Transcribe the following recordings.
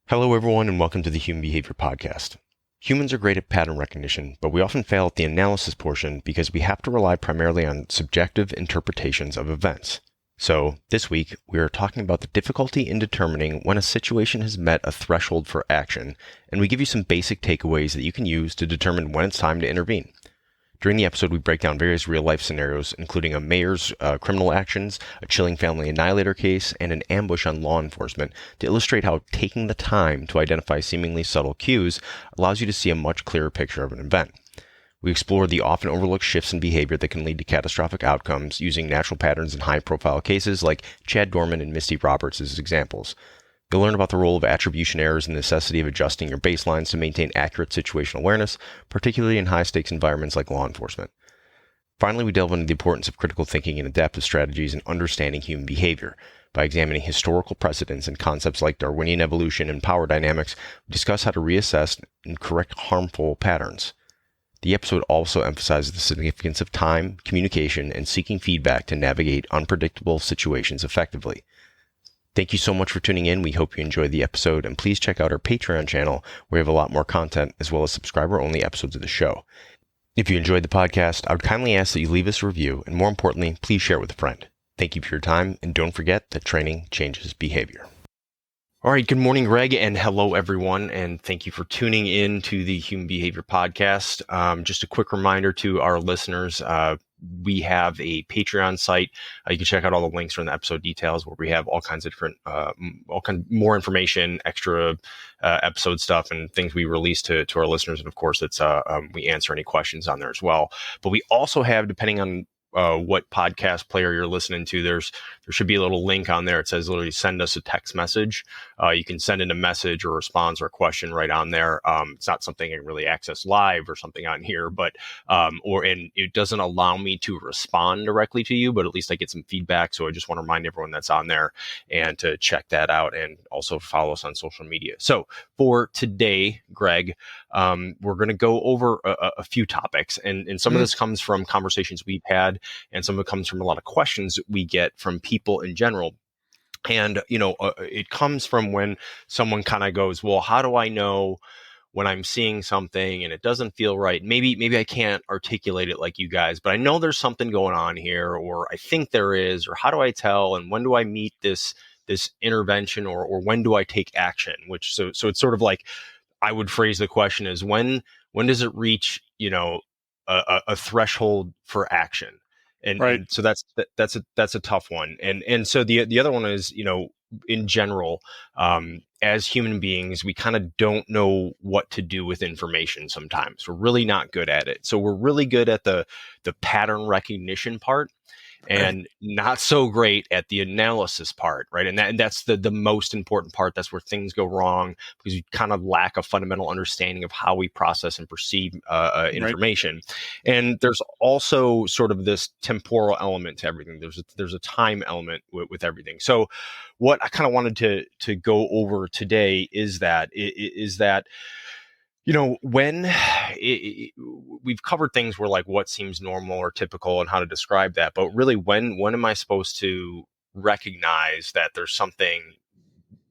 Hello, everyone, and welcome to the Human Behavior Podcast. Humans are great at pattern recognition, but we often fail at the analysis portion because we have to rely primarily on subjective interpretations of events. So, this week, we are talking about the difficulty in determining when a situation has met a threshold for action, and we give you some basic takeaways that you can use to determine when it's time to intervene. During the episode, we break down various real-life scenarios, including a mayor's criminal actions, a chilling family annihilator case, and an ambush on law enforcement to illustrate how taking the time to identify seemingly subtle cues allows you to see a much clearer picture of an event. We explore the often overlooked shifts in behavior that can lead to catastrophic outcomes using natural patterns in high-profile cases like Chad Dorman and Misty Roberts as examples. You'll learn about the role of attribution errors and the necessity of adjusting your baselines to maintain accurate situational awareness, particularly in high-stakes environments like law enforcement. Finally, we delve into the importance of critical thinking and adaptive strategies in understanding human behavior. By examining historical precedents and concepts like Darwinian evolution and power dynamics, we discuss how to reassess and correct harmful patterns. The episode also emphasizes the significance of time, communication, and seeking feedback to navigate unpredictable situations effectively. Thank you so much for tuning in. We hope you enjoyed the episode, and please check out our Patreon channel where we have a lot more content as well as subscriber-only episodes of the show. If you enjoyed the podcast, I would kindly ask that you leave us a review, and more importantly, please share it with a friend. Thank you for your time, and don't forget that training changes behavior. All right, good morning, Greg, and hello, everyone, and thank you for tuning in to the Human Behavior Podcast. Just a quick reminder to our listeners, we have a Patreon site. You can check out all the links from the episode details where we have all kinds of different, more information, extra episode stuff, and things we release to our listeners. And of course, it's we answer any questions on there as well. But we also have, depending on what podcast player you're listening to, there should be a little link on there. It says literally send us a text message. You can send in a message or response or a question right on there. It's not something I can really access live or something on here, but and it doesn't allow me to respond directly to you, but at least I get some feedback. So I just want to remind everyone that's on there and to check that out, and also follow us on social media. So for today, Greg, we're going to go over a few topics, and some of this comes from conversations we've had, and some of it comes from a lot of questions that we get from people in general. And, it comes from when someone kind of goes, well, how do I know when I'm seeing something and it doesn't feel right? Maybe I can't articulate it like you guys, but I know there's something going on here, or I think there is, or how do I tell? And when do I meet this intervention, or when do I take action? So it's sort of like, I would phrase the question as when does it reach, a threshold for action? And, Right. and so that's a tough one. And so the other one is, in general, as human beings, we kind of don't know what to do with information sometimes. We're really not good at it. So we're really good at the pattern recognition part, and not so great at the analysis part, right? And that's the most important part. That's where things go wrong, because we kind of lack a fundamental understanding of how we process and perceive information. Right. And there's also sort of this temporal element to everything. There's a time element with everything. So what I kind of wanted to go over today is that when we've covered things where, like, what seems normal or typical and how to describe that, but really when am I supposed to recognize that there's something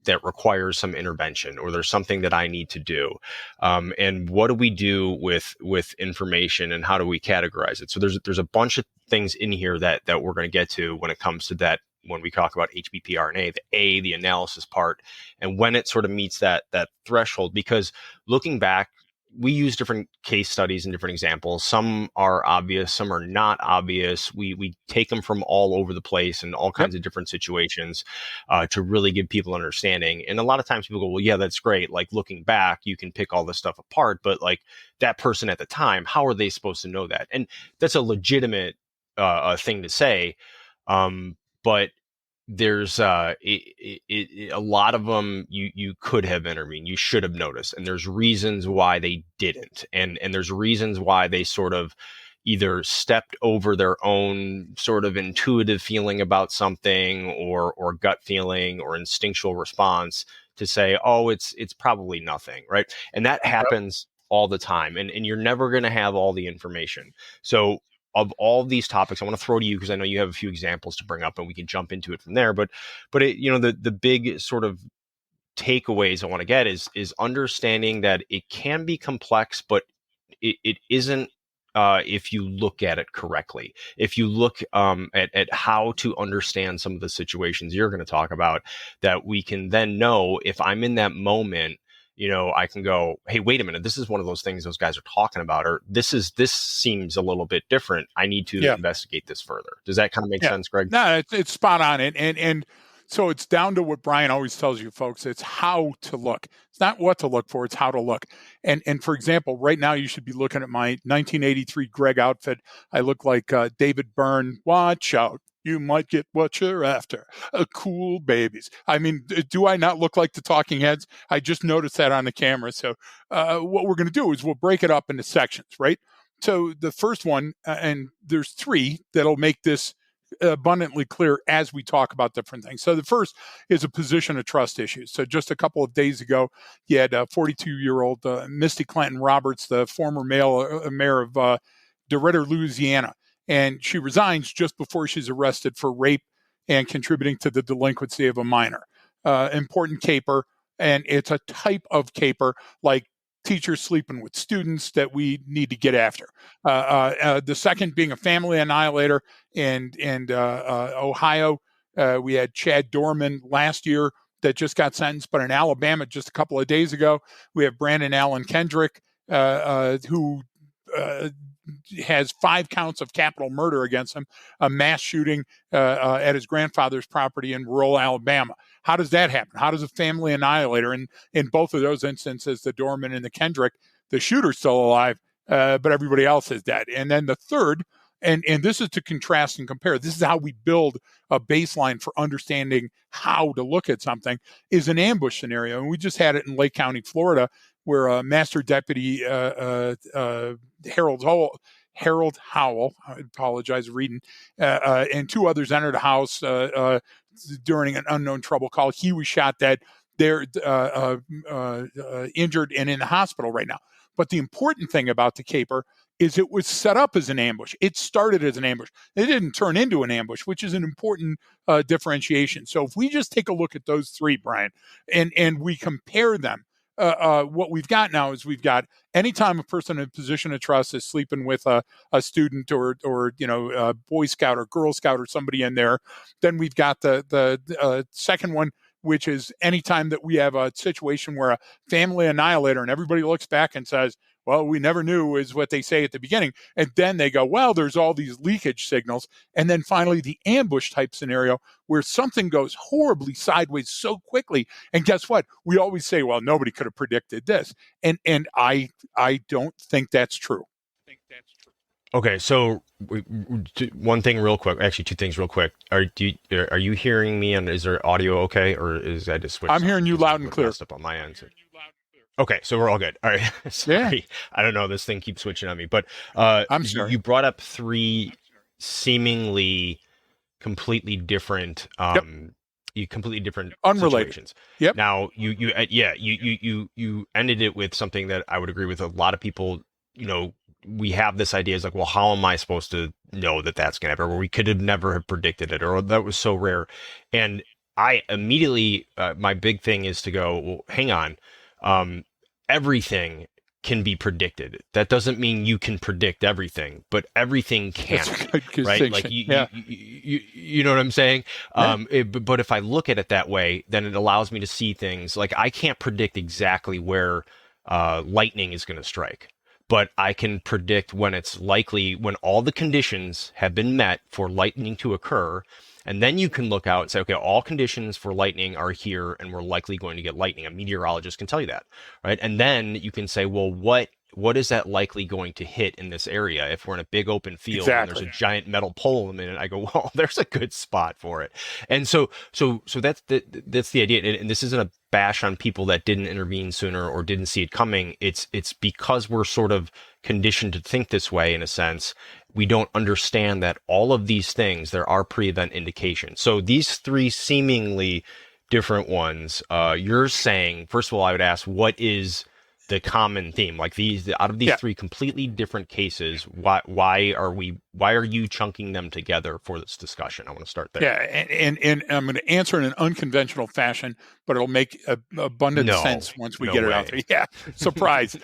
that requires some intervention, or there's something that I need to do, and what do we do with information, and how do we categorize it? So there's a bunch of things in here that we're going to get to when it comes to that, when we talk about HBPRNA, the analysis part, and when it sort of meets that threshold. Because looking back, we use different case studies and different examples. Some are obvious, some are not obvious. We take them from all over the place and all kinds of different situations to really give people understanding. And a lot of times people go, well, yeah, that's great. Like, looking back, you can pick all this stuff apart, but like, that person at the time, how are they supposed to know that? And that's a legitimate thing to say. But there's a lot of them you could have intervened, you should have noticed, and there's reasons why they didn't, and there's reasons why they sort of either stepped over their own sort of intuitive feeling about something, or gut feeling, or instinctual response to say, oh, it's probably nothing, right? And that happens all the time, and you're never going to have all the information. So of all these topics, I want to throw to you, because I know you have a few examples to bring up, and we can jump into it from there. But the big sort of takeaways I want to get is understanding that it can be complex, but it isn't. If you look at it correctly, if you look at how to understand some of the situations you're going to talk about, that we can then know if I'm in that moment, I can go, hey, wait a minute, this is one of those things those guys are talking about, or this seems a little bit different. I need to investigate this further. Does that kind of make sense, Greg? No, it's spot on. And so it's down to what Brian always tells you, folks. It's how to look. It's not what to look for. It's how to look. And for example, right now you should be looking at my 1983 Greg outfit. I look like David Byrne. Watch out. You might get what you're after. Cool babies. I mean, do I not look like the Talking Heads? I just noticed that on the camera. So what we're going to do is we'll break it up into sections, right? So the first one, and there's three that'll make this abundantly clear as we talk about different things. So the first is a position of trust issue. So just a couple of days ago, you had a 42-year-old Misty Roberts, the former mayor of DeRidder, Louisiana, and she resigns just before she's arrested for rape and contributing to the delinquency of a minor. Important caper, and it's a type of caper like teachers sleeping with students that we need to get after. The second being a family annihilator in Ohio. We had Chad Dorman last year that just got sentenced, but in Alabama just a couple of days ago, we have Brandon Allen Kendrick, who has 5 counts of capital murder against him, a mass shooting at his grandfather's property in rural Alabama. How does that happen? How does a family annihilator, and in both of those instances, the Dorman and the Kendrick, the shooter's still alive, but everybody else is dead. And then the third, and this is to contrast and compare, this is how we build a baseline for understanding how to look at something, is an ambush scenario. And we just had it in Lake County, Florida, where Master Deputy Harold Howell, I apologize reading, and 2 others entered a house during an unknown trouble call. He was shot dead. They're injured and in the hospital right now. But the important thing about the caper is it was set up as an ambush. It started as an ambush. It didn't turn into an ambush, which is an important differentiation. So if we just take a look at those 3, Brian, and we compare them, what we've got now is we've got anytime a person in a position of trust is sleeping with a student or a Boy Scout or Girl Scout or somebody in there, then we've got the second one, which is anytime that we have a situation where a family annihilator and everybody looks back and says, well, we never knew, is what they say at the beginning. And then they go, well, there's all these leakage signals. And then finally, the ambush type scenario where something goes horribly sideways so quickly. And guess what? We always say, well, nobody could have predicted this. And I don't think that's true. Okay, so one thing real quick, actually 2 things real quick. Are you hearing me, and is there audio okay, or is I just switched? I'm hearing you loud and clear. Up on my end. Okay, so we're all good. All right. Sorry. Yeah. I don't know. This thing keeps switching on me. But I'm sorry. You brought up 3 seemingly completely different completely different unrelated situations. Yep. Now you ended it with something that I would agree with a lot of people. We have this idea is like, well, how am I supposed to know that that's going to happen? Or we could have never have predicted it, or that was so rare. And I immediately, my big thing is to go, well, hang on. Everything can be predicted. That doesn't mean you can predict everything, but everything can, right? Like you know what I'm saying? Yeah. But if I look at it that way, then it allows me to see things like I can't predict exactly where lightning is going to strike, but I can predict when it's likely, when all the conditions have been met for lightning to occur. And then you can look out and say, okay, all conditions for lightning are here, and we're likely going to get lightning. A meteorologist can tell you that, right? And then you can say, well, what is that likely going to hit in this area? If we're in a big open field and there's a giant metal pole in it, I go, well, there's a good spot for it. And so that's the idea. And this isn't a bash on people that didn't intervene sooner or didn't see it coming. It's because we're sort of conditioned to think this way in a sense. We don't understand that all of these things, there are pre-event indications. So these 3 seemingly different ones, you're saying, first of all, I would ask, what is the common theme? Like out of these three completely different cases, why are you chunking them together for this discussion? I want to start there. Yeah, and I'm going to answer in an unconventional fashion, but it'll make abundant sense once we get it out there. Yeah, surprise.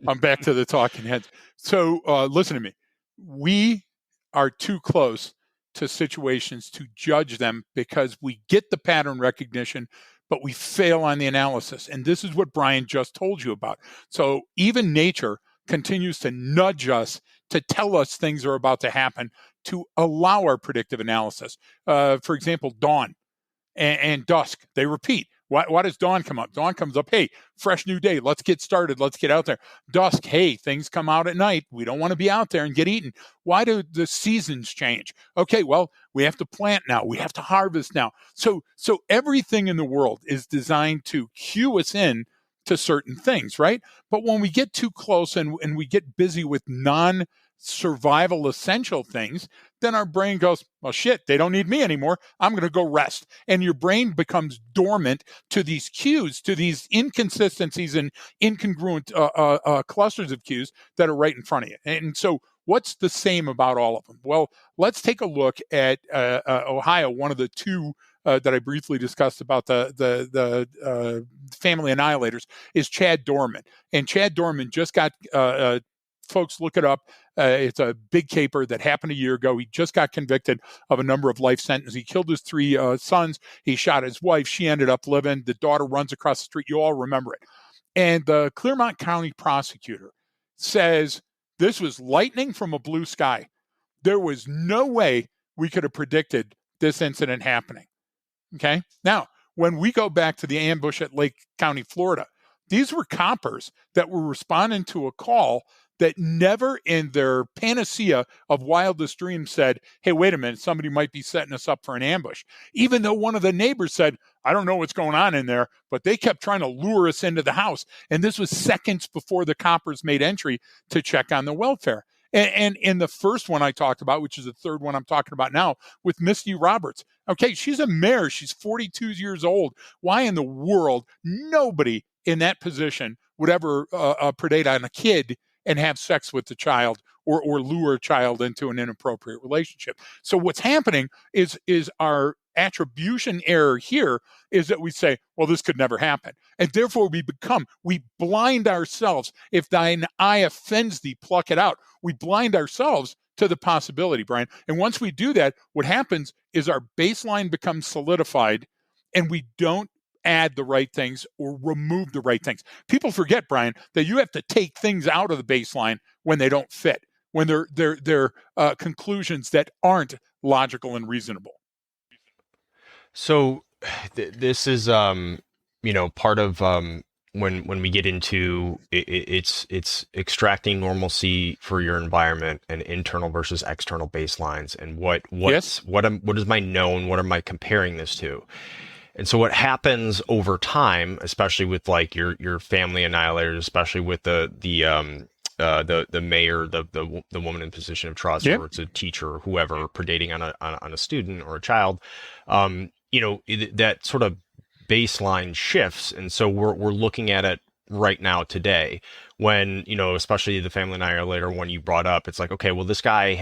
I'm back to the talking heads. So listen to me. We are too close to situations to judge them because we get the pattern recognition, but we fail on the analysis. And this is what Brian just told you about. So even nature continues to nudge us to tell us things are about to happen to allow our predictive analysis. For example, dawn and dusk, they repeat. Why does dawn come up? Dawn comes up, hey, fresh new day. Let's get started. Let's get out there. Dusk, hey, things come out at night. We don't want to be out there and get eaten. Why do the seasons change? Okay, well, we have to plant now. We have to harvest now. So everything in the world is designed to cue us in to certain things, right? But when we get too close and we get busy with non-survival essential things, then our brain goes, well, shit, they don't need me anymore. I'm going to go rest. And your brain becomes dormant to these cues, to these inconsistencies and incongruent clusters of cues that are right in front of you. And so what's the same about all of them? Well, let's take a look at Ohio, one of the two that I briefly discussed about the family annihilators is Chad Dorman. And Chad Dorman just got, folks look it up. It's a big caper that happened a year ago. He just got convicted of a number of life sentences. He killed his three sons. He shot his wife. She ended up living. The daughter runs across the street. You all remember it. And the Clermont County prosecutor says this was lightning from a blue sky. There was no way we could have predicted this incident happening. Okay. Now, when we go back to the ambush at Lake County, Florida, these were coppers that were responding to a call that never in their panacea of wildest dreams said, hey, wait a minute, somebody might be setting us up for an ambush. Even though one of the neighbors said, I don't know what's going on in there, but they kept trying to lure us into the house. And this was seconds before the coppers made entry to check on the welfare. And in the first one I talked about, which is the third one I'm talking about now, with Misty Roberts. Okay, she's a mayor. She's 42 years old. Why in the world nobody in that position would ever predate on a kid and have sex with the child or lure a child into an inappropriate relationship? So what's happening is our attribution error here is that we say, well, this could never happen. And therefore we blind ourselves. If thine eye offends thee, pluck it out. We blind ourselves to the possibility, Brian. And once we do that, what happens is our baseline becomes solidified and we don't add the right things or remove the right things. People forget, Brian, that you have to take things out of the baseline when they don't fit, when they're conclusions that aren't logical and reasonable. So this is, part of when we get into it's extracting normalcy for your environment and internal versus external baselines, and what is my known, what am I comparing this to? And so what happens over time, especially with like your family annihilators, especially with the mayor, the woman in position of trust, or it's a teacher or whoever predating on a student or a child, that sort of baseline shifts. And so we're looking at it right now today when, especially the family annihilator one you brought up, it's like, okay, well, this guy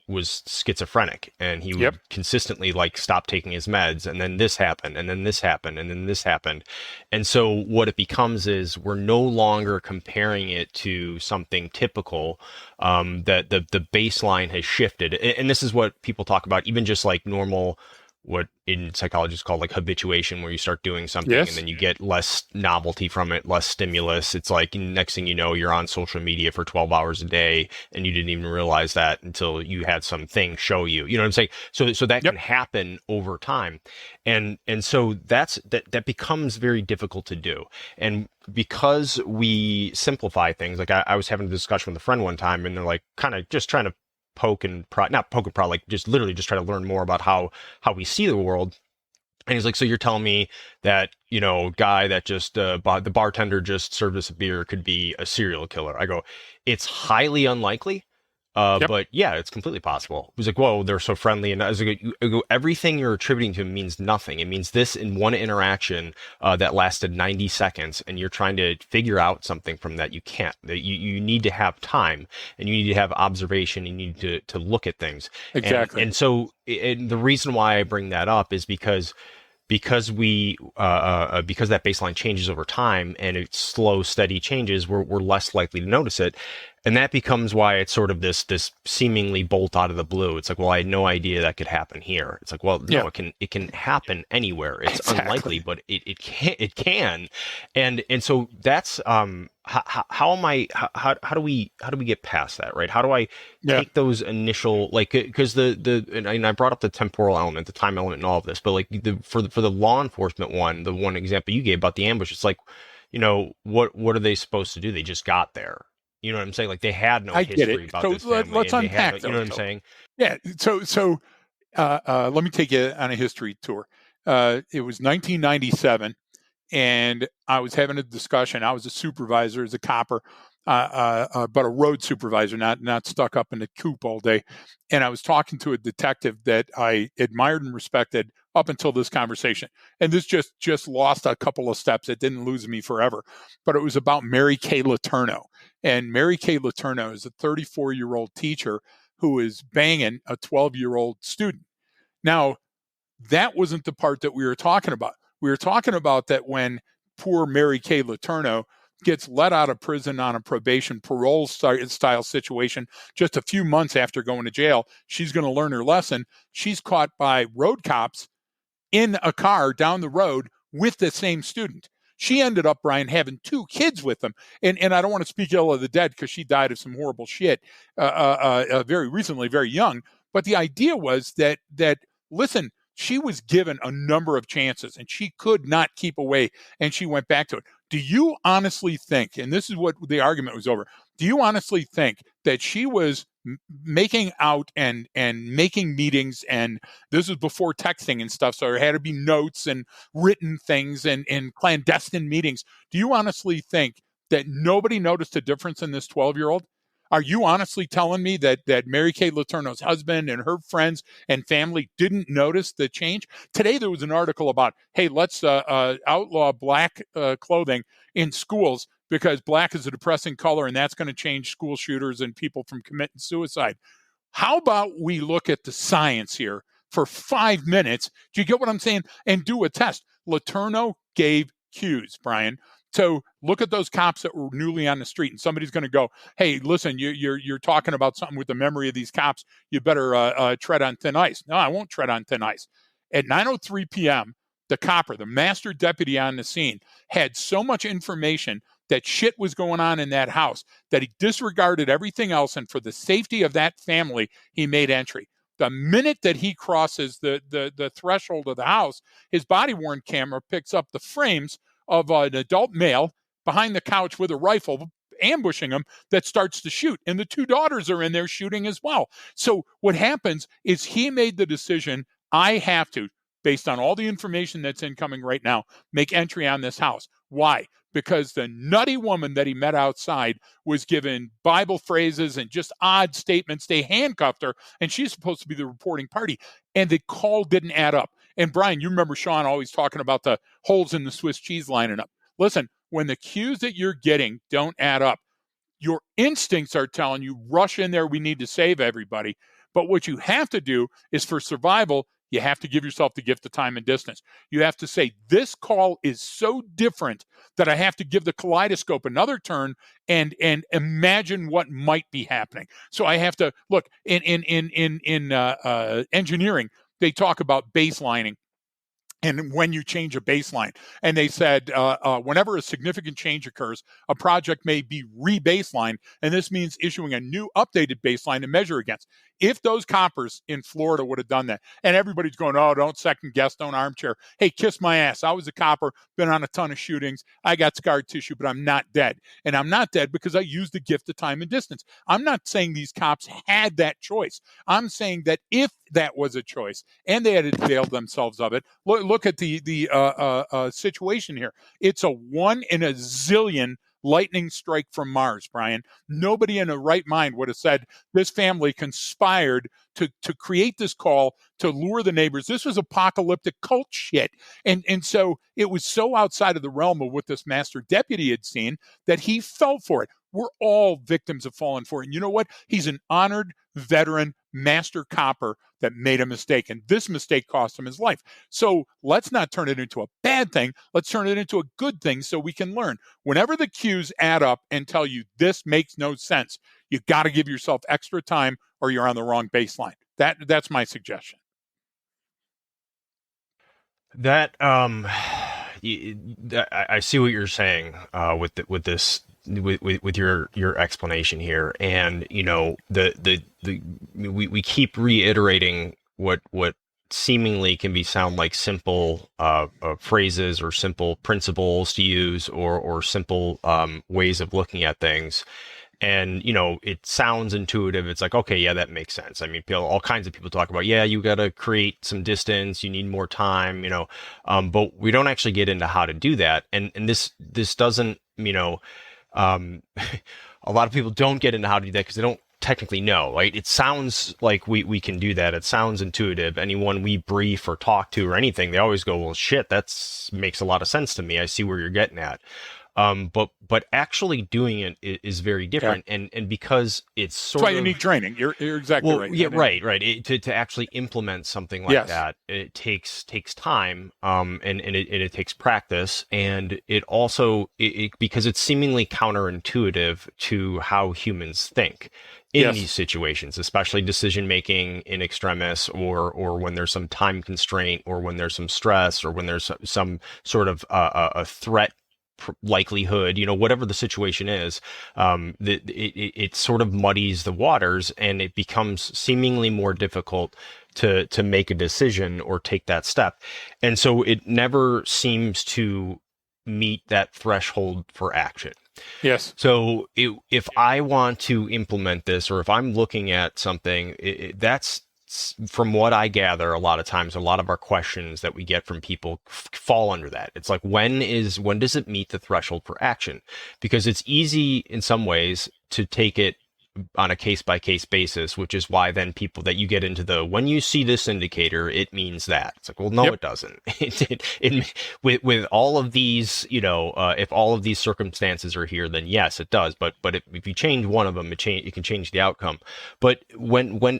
was schizophrenic and he would consistently stop taking his meds, and then this happened, and then this happened, and then this happened. And so what it becomes is we're no longer comparing it to something typical, that the baseline has shifted. And this is what people talk about, even just like normal, what in psychology is called like habituation, where you start doing something and then you get less novelty from it, less stimulus. It's like next thing you know, you're on social media for 12 hours a day and you didn't even realize that until you had something show you. You know what I'm saying? So that can happen over time. And so that becomes very difficult to do. And because we simplify things, like I was having a discussion with a friend one time, and they're like kind of just trying to like just literally just try to learn more about how we see the world. And he's like, so you're telling me that, guy that just the bartender just served us a beer could be a serial killer? I go, it's highly unlikely, Yep. But yeah, it's completely possible. He was like, whoa, they're so friendly. And I was like, everything you're attributing to him means nothing. It means this in one interaction that lasted 90 seconds, and you're trying to figure out something from that. You can't. You need to have time, and you need to have observation. You need to look at things. Exactly. And so and the reason why I bring that up is because that baseline changes over time and it's slow, steady changes, we're less likely to notice it. And that becomes why it's sort of this seemingly bolt out of the blue. It's like, well, I had no idea that could happen here. It's like, well, no, Yeah. it can happen anywhere. It's Exactly. unlikely, but it can. And so that's how am I how do we get past that, right? How do I Yeah. take those initial, like, because and I brought up the temporal element, the time element, and all of this, but like for the law enforcement one, the one example you gave about the ambush, it's like, what are they supposed to do? They just got there. You know what I'm saying? Like they had no I get it. history about So this family, let's and they had unpack no, you know those. what I'm saying? Yeah. So let me take you on a history tour. It was 1997, and I was having a discussion. I was a supervisor as a copper, but a road supervisor, not stuck up in the coop all day. And I was talking to a detective that I admired and respected up until this conversation. And this just lost a couple of steps. It didn't lose me forever, but it was about Mary Kay Letourneau. And Mary Kay Letourneau is a 34-year-old teacher who is banging a 12-year-old student. Now, that wasn't the part that we were talking about. We were talking about that when poor Mary Kay Letourneau gets let out of prison on a probation parole style situation just a few months after going to jail, she's going to learn her lesson. She's caught by road cops in a car down the road with the same student. She ended up, Brian, having 2 kids with them. And I don't want to speak ill of the dead because she died of some horrible shit very recently, very young. But the idea was that listen, she was given a number of chances and she could not keep away, and she went back to it. Do you honestly think, and this is what the argument was over, do you honestly think that she was making out and making meetings, and this was before texting and stuff, so there had to be notes and written things and clandestine meetings. Do you honestly think that nobody noticed a difference in this 12-year-old? Are you honestly telling me that Mary Kay Letourneau's husband and her friends and family didn't notice the change? Today there was an article about, hey, let's outlaw black clothing in schools because black is a depressing color and that's going to change school shooters and people from committing suicide. How about we look at the science here for 5 minutes? Do you get what I'm saying? And do a test. Letourneau gave cues, Brian. So look at those cops that were newly on the street, and somebody's going to go, "Hey, listen, you're talking about something with the memory of these cops. You better tread on thin ice." No, I won't tread on thin ice. At 9:03 p.m., the copper, the master deputy on the scene, had so much information that shit was going on in that house that he disregarded everything else, and for the safety of that family, he made entry. The minute that he crosses the threshold of the house, his body-worn camera picks up the frames of an adult male behind the couch with a rifle ambushing him that starts to shoot. And the 2 daughters are in there shooting as well. So what happens is he made the decision, I have to, based on all the information that's incoming right now, make entry on this house. Why? Because the nutty woman that he met outside was given Bible phrases and just odd statements. They handcuffed her, and she's supposed to be the reporting party. And the call didn't add up. And Brian, you remember Sean always talking about the holes in the Swiss cheese lining up. Listen, when the cues that you're getting don't add up, your instincts are telling you, rush in there, we need to save everybody. But what you have to do is, for survival, you have to give yourself the gift of time and distance. You have to say, this call is so different that I have to give the kaleidoscope another turn and imagine what might be happening. So I have to look in engineering. They talk about baselining and when you change a baseline. And they said whenever a significant change occurs, a project may be re-baselined, and this means issuing a new updated baseline to measure against. If those coppers in Florida would have done that, and everybody's going, oh, don't second guess, don't armchair. Hey, kiss my ass. I was a copper, been on a ton of shootings. I got scar tissue, but I'm not dead. And I'm not dead because I used the gift of time and distance. I'm not saying these cops had that choice. I'm saying that if that was a choice and they had availed themselves of it, look at the situation here. It's a 1 in a zillion lightning strike from Mars, Brian. Nobody in a right mind would have said this family conspired to create this call to lure the neighbors. This was apocalyptic cult shit. And so it was so outside of the realm of what this master deputy had seen that he fell for it. We're all victims of falling for it. And you know what? He's an honored veteran master copper that made a mistake. And this mistake cost him his life. So let's not turn it into a bad thing. Let's turn it into a good thing so we can learn. Whenever the cues add up and tell you this makes no sense, you got to give yourself extra time or you're on the wrong baseline. That's my suggestion. That I see what you're saying with this with your explanation here, and you know we keep reiterating what seemingly can sound like simple phrases or simple principles to use or simple ways of looking at things. And, you know, it sounds intuitive. It's like, okay, yeah, that makes sense. I mean, all kinds of people talk about, yeah, you got to create some distance. You need more time, you know, but we don't actually get into how to do that. And this doesn't, you know, a lot of people don't get into how to do that because they don't technically know, right? It sounds like we can do that. It sounds intuitive. Anyone we brief or talk to or anything, they always go, well, shit, makes a lot of sense to me. I see where you're getting at. But actually doing it is very different, yeah. and because it's sort of... That's why you need training. You're exactly right. Yeah, right. To actually implement something like that, it takes time, and it takes practice, and it also because it's seemingly counterintuitive to how humans think in these situations, especially decision making in extremis, or when there's some time constraint, or when there's some stress, or when there's some sort of a threat likelihood, you know, whatever the situation is, it sort of muddies the waters, and it becomes seemingly more difficult to make a decision or take that step. And so it never seems to meet that threshold for action. Yes. So if I want to implement this, or if I'm looking at something, that's, from what I gather, a lot of times, a lot of our questions that we get from people fall under that. It's like, when does it meet the threshold for action? Because it's easy in some ways to take it on a case-by-case basis, which is why then people that you get into when you see this indicator, it means that. It's like, well, no, It doesn't. With all of these, you know, if all of these circumstances are here, then yes, it does. But if you change one of them, it can change the outcome. But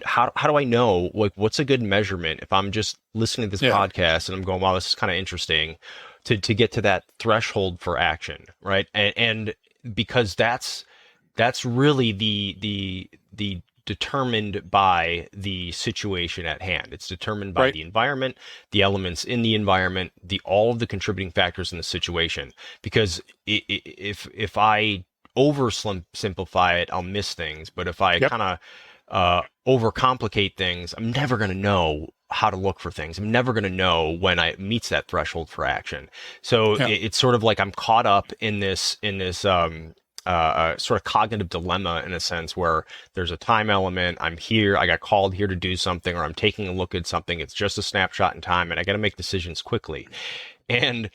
how do I know, like, what's a good measurement if I'm just listening to this podcast and I'm going, wow, this is kind of interesting, to get to that threshold for action, right? And because that's really the determined by the situation at hand. It's determined by the environment, the elements in the environment, all of the contributing factors in the situation. Because if I oversimplify it, I'll miss things. But if I kind of overcomplicate things, I'm never going to know how to look for things. I'm never going to know when it meets that threshold for action. So it's sort of like I'm caught up in this sort of cognitive dilemma, in a sense, where there's a time element. I'm here, I got called here to do something, or I'm taking a look at something. It's just a snapshot in time, and I got to make decisions quickly. And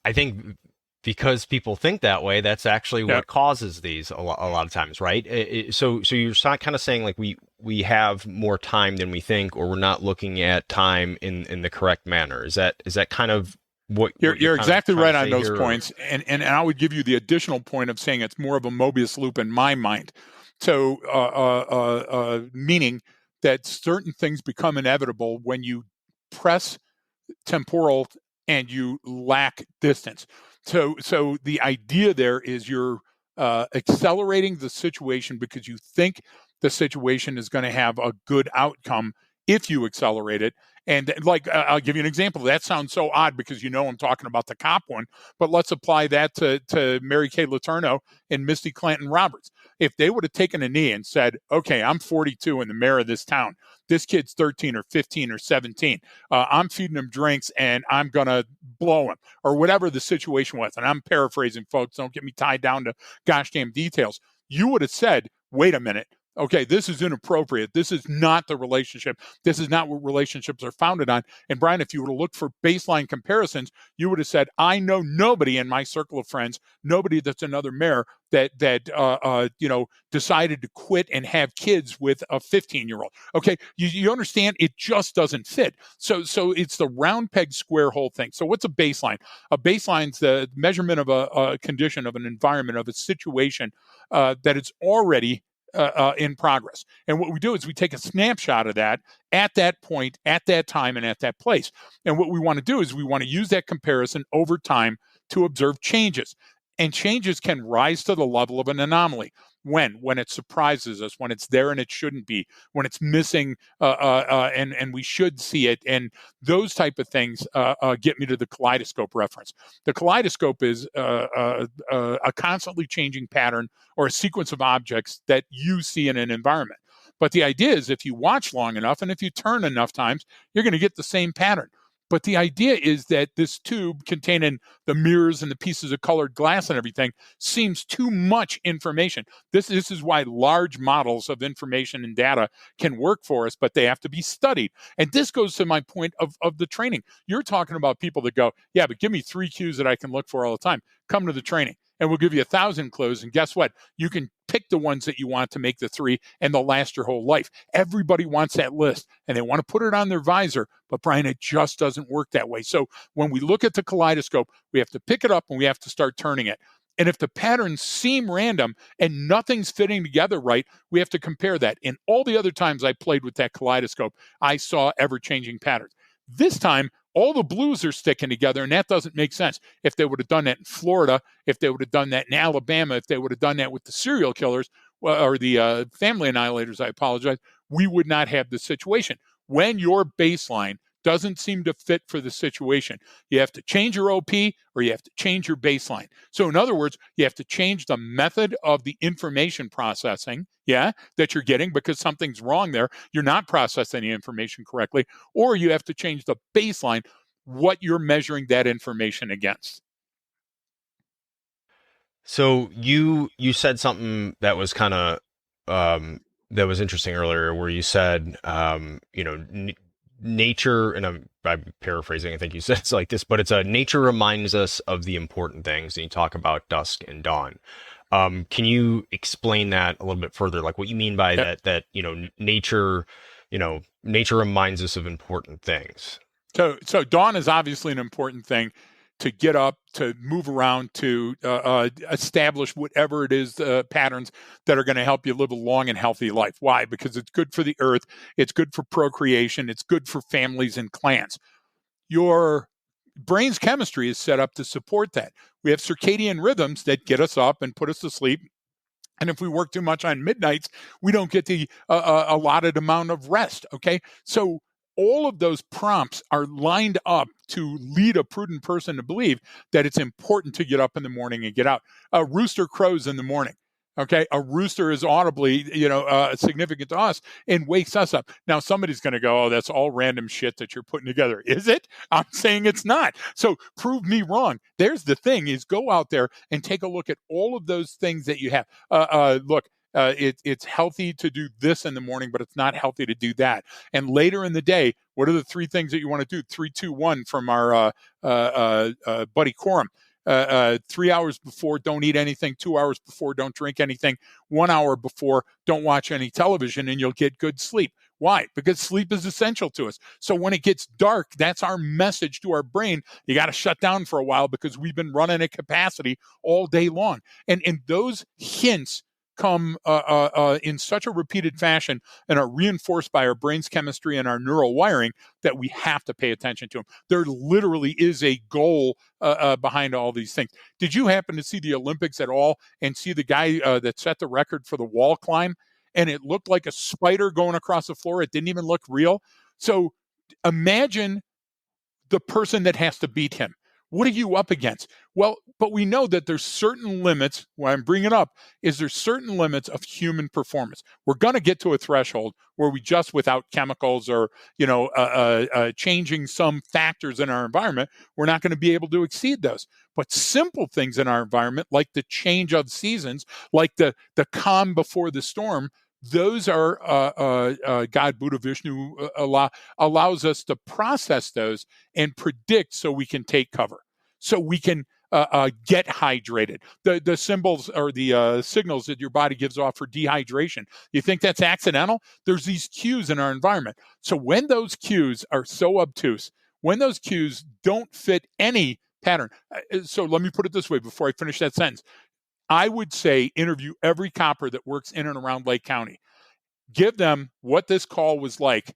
I think because people think that way, that's actually what causes these a lot of times, right? So you're kind of saying, like, we have more time than we think, or we're not looking at time in the correct manner. Is that kind of what you're exactly right on those points, and I would give you the additional point of saying it's more of a Mobius loop in my mind. So, meaning that certain things become inevitable when you press temporal and you lack distance. So the idea there is you're accelerating the situation because you think the situation is going to have a good outcome if you accelerate it. And like, I'll give you an example. That sounds so odd because, you know, I'm talking about the cop one, but let's apply that to Mary Kay Letourneau and Misty Clanton Roberts. If they would have taken a knee and said, okay, I'm 42 and the mayor of this town, this kid's 13 or 15 or 17, I'm feeding him drinks and I'm going to blow him, or whatever the situation was. And I'm paraphrasing, folks, don't get me tied down to gosh damn details. You would have said, wait a minute, Okay, this is inappropriate. This is not the relationship. This is not what relationships are founded on. And Brian, if you were to look for baseline comparisons, you would have said, I know nobody in my circle of friends, nobody that's another mayor that decided to quit and have kids with a 15-year-old. Okay, you understand? It just doesn't fit. So it's the round peg square hole thing. So what's a baseline? A baseline's the measurement of a condition, of an environment, of a situation that it's already in progress. And what we do is we take a snapshot of that at that point, at that time, and at that place. And what we want to do is we want to use that comparison over time to observe changes. And changes can rise to the level of an anomaly. When it surprises us, when it's there and it shouldn't be, when it's missing and we should see it, and those type of things get me to the kaleidoscope reference. The kaleidoscope is a constantly changing pattern or a sequence of objects that you see in an environment. But the idea is if you watch long enough and if you turn enough times, you're going to get the same pattern. But the idea is that this tube containing the mirrors and the pieces of colored glass and everything seems too much information. This is why large models of information and data can work for us, but they have to be studied. And this goes to my point of the training. You're talking about people that go, yeah, but give me 3 cues that I can look for all the time. Come to the training. And we'll give you 1,000 clues. And guess what? You can pick the ones that you want to make the 3, and they'll last your whole life. Everybody wants that list, and they want to put it on their visor. But, Brian, it just doesn't work that way. So when we look at the kaleidoscope, we have to pick it up and we have to start turning it. And if the patterns seem random and nothing's fitting together right, we have to compare that. And all the other times I played with that kaleidoscope, I saw ever-changing patterns. This time, all the blues are sticking together, and that doesn't make sense. If they would have done that in Florida, if they would have done that in Alabama, if they would have done that with the serial killers or the family annihilators, I apologize, we would not have this situation. When your baseline doesn't seem to fit for the situation, you have to change your OP or you have to change your baseline. So in other words, you have to change the method of the information processing, that you're getting because something's wrong there. You're not processing the information correctly, or you have to change the baseline, what you're measuring that information against. So you said something that was kind of that was interesting earlier, where you said nature, and I'm paraphrasing. I think you said it's like this, but it's nature reminds us of the important things, and you talk about dusk and dawn. Can you explain that a little bit further, like what you mean by that? That nature reminds us of important things. So dawn is obviously an important thing. To get up, to move around, to establish whatever it is, patterns that are going to help you live a long and healthy life. Why? Because it's good for the earth. It's good for procreation. It's good for families and clans. Your brain's chemistry is set up to support that. We have circadian rhythms that get us up and put us to sleep. And if we work too much on midnights, we don't get the allotted amount of rest. Okay. So all of those prompts are lined up to lead a prudent person to believe that it's important to get up in the morning and get out. A rooster crows in the morning. Okay, a rooster is audibly, significant to us and wakes us up. Now, somebody's going to go, "Oh, that's all random shit that you're putting together." Is it? I'm saying it's not. So prove me wrong. There's the thing: is go out there and take a look at all of those things that you have. Look. It's healthy to do this in the morning, but it's not healthy to do that. And later in the day, what are the 3 things that you want to do? 3, 2, 1 from our buddy Coram. 3 hours before, don't eat anything. 2 hours before, don't drink anything. 1 hour before, don't watch any television, and you'll get good sleep. Why? Because sleep is essential to us. So when it gets dark, that's our message to our brain. You got to shut down for a while because we've been running at capacity all day long. And those hints come in such a repeated fashion and are reinforced by our brain's chemistry and our neural wiring that we have to pay attention to them. There literally is a goal behind all these things. Did you happen to see the Olympics at all and see the guy that set the record for the wall climb? And it looked like a spider going across the floor. It didn't even look real. So imagine the person that has to beat him. What are you up against? Well, but we know that there's certain limits. What I'm bringing up is there's certain limits of human performance. We're going to get to a threshold where we just, without chemicals or changing some factors in our environment, we're not going to be able to exceed those. But simple things in our environment, like the change of seasons, like the calm before the storm, those are God, Buddha, Vishnu allows us to process those and predict so we can take cover, so we can get hydrated. The symbols or the signals that your body gives off for dehydration, you think that's accidental? There's these cues in our environment. So when those cues are so obtuse, when those cues don't fit any pattern, so let me put it this way before I finish that sentence. I would say interview every copper that works in and around Lake County. Give them what this call was like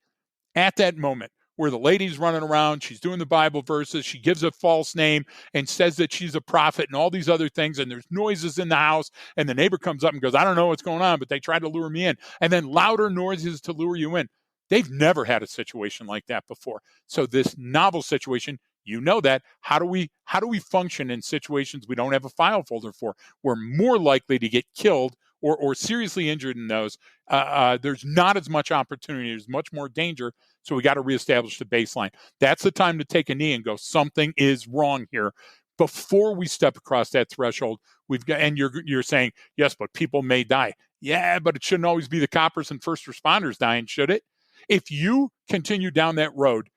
at that moment, where the lady's running around, she's doing the Bible verses, she gives a false name and says that she's a prophet and all these other things, and there's noises in the house, and the neighbor comes up and goes, I don't know what's going on, but they tried to lure me in, and then louder noises to lure you in. They've never had a situation like that before. So this novel situation, you know that. How do we function in situations we don't have a file folder for? We're more likely to get killed or seriously injured in those. There's not as much opportunity. There's much more danger. So we got to reestablish the baseline. That's the time to take a knee and go, something is wrong here. Before we step across that threshold, we've got, and you're saying, yes, but people may die. Yeah, but it shouldn't always be the coppers and first responders dying, should it? If you continue down that road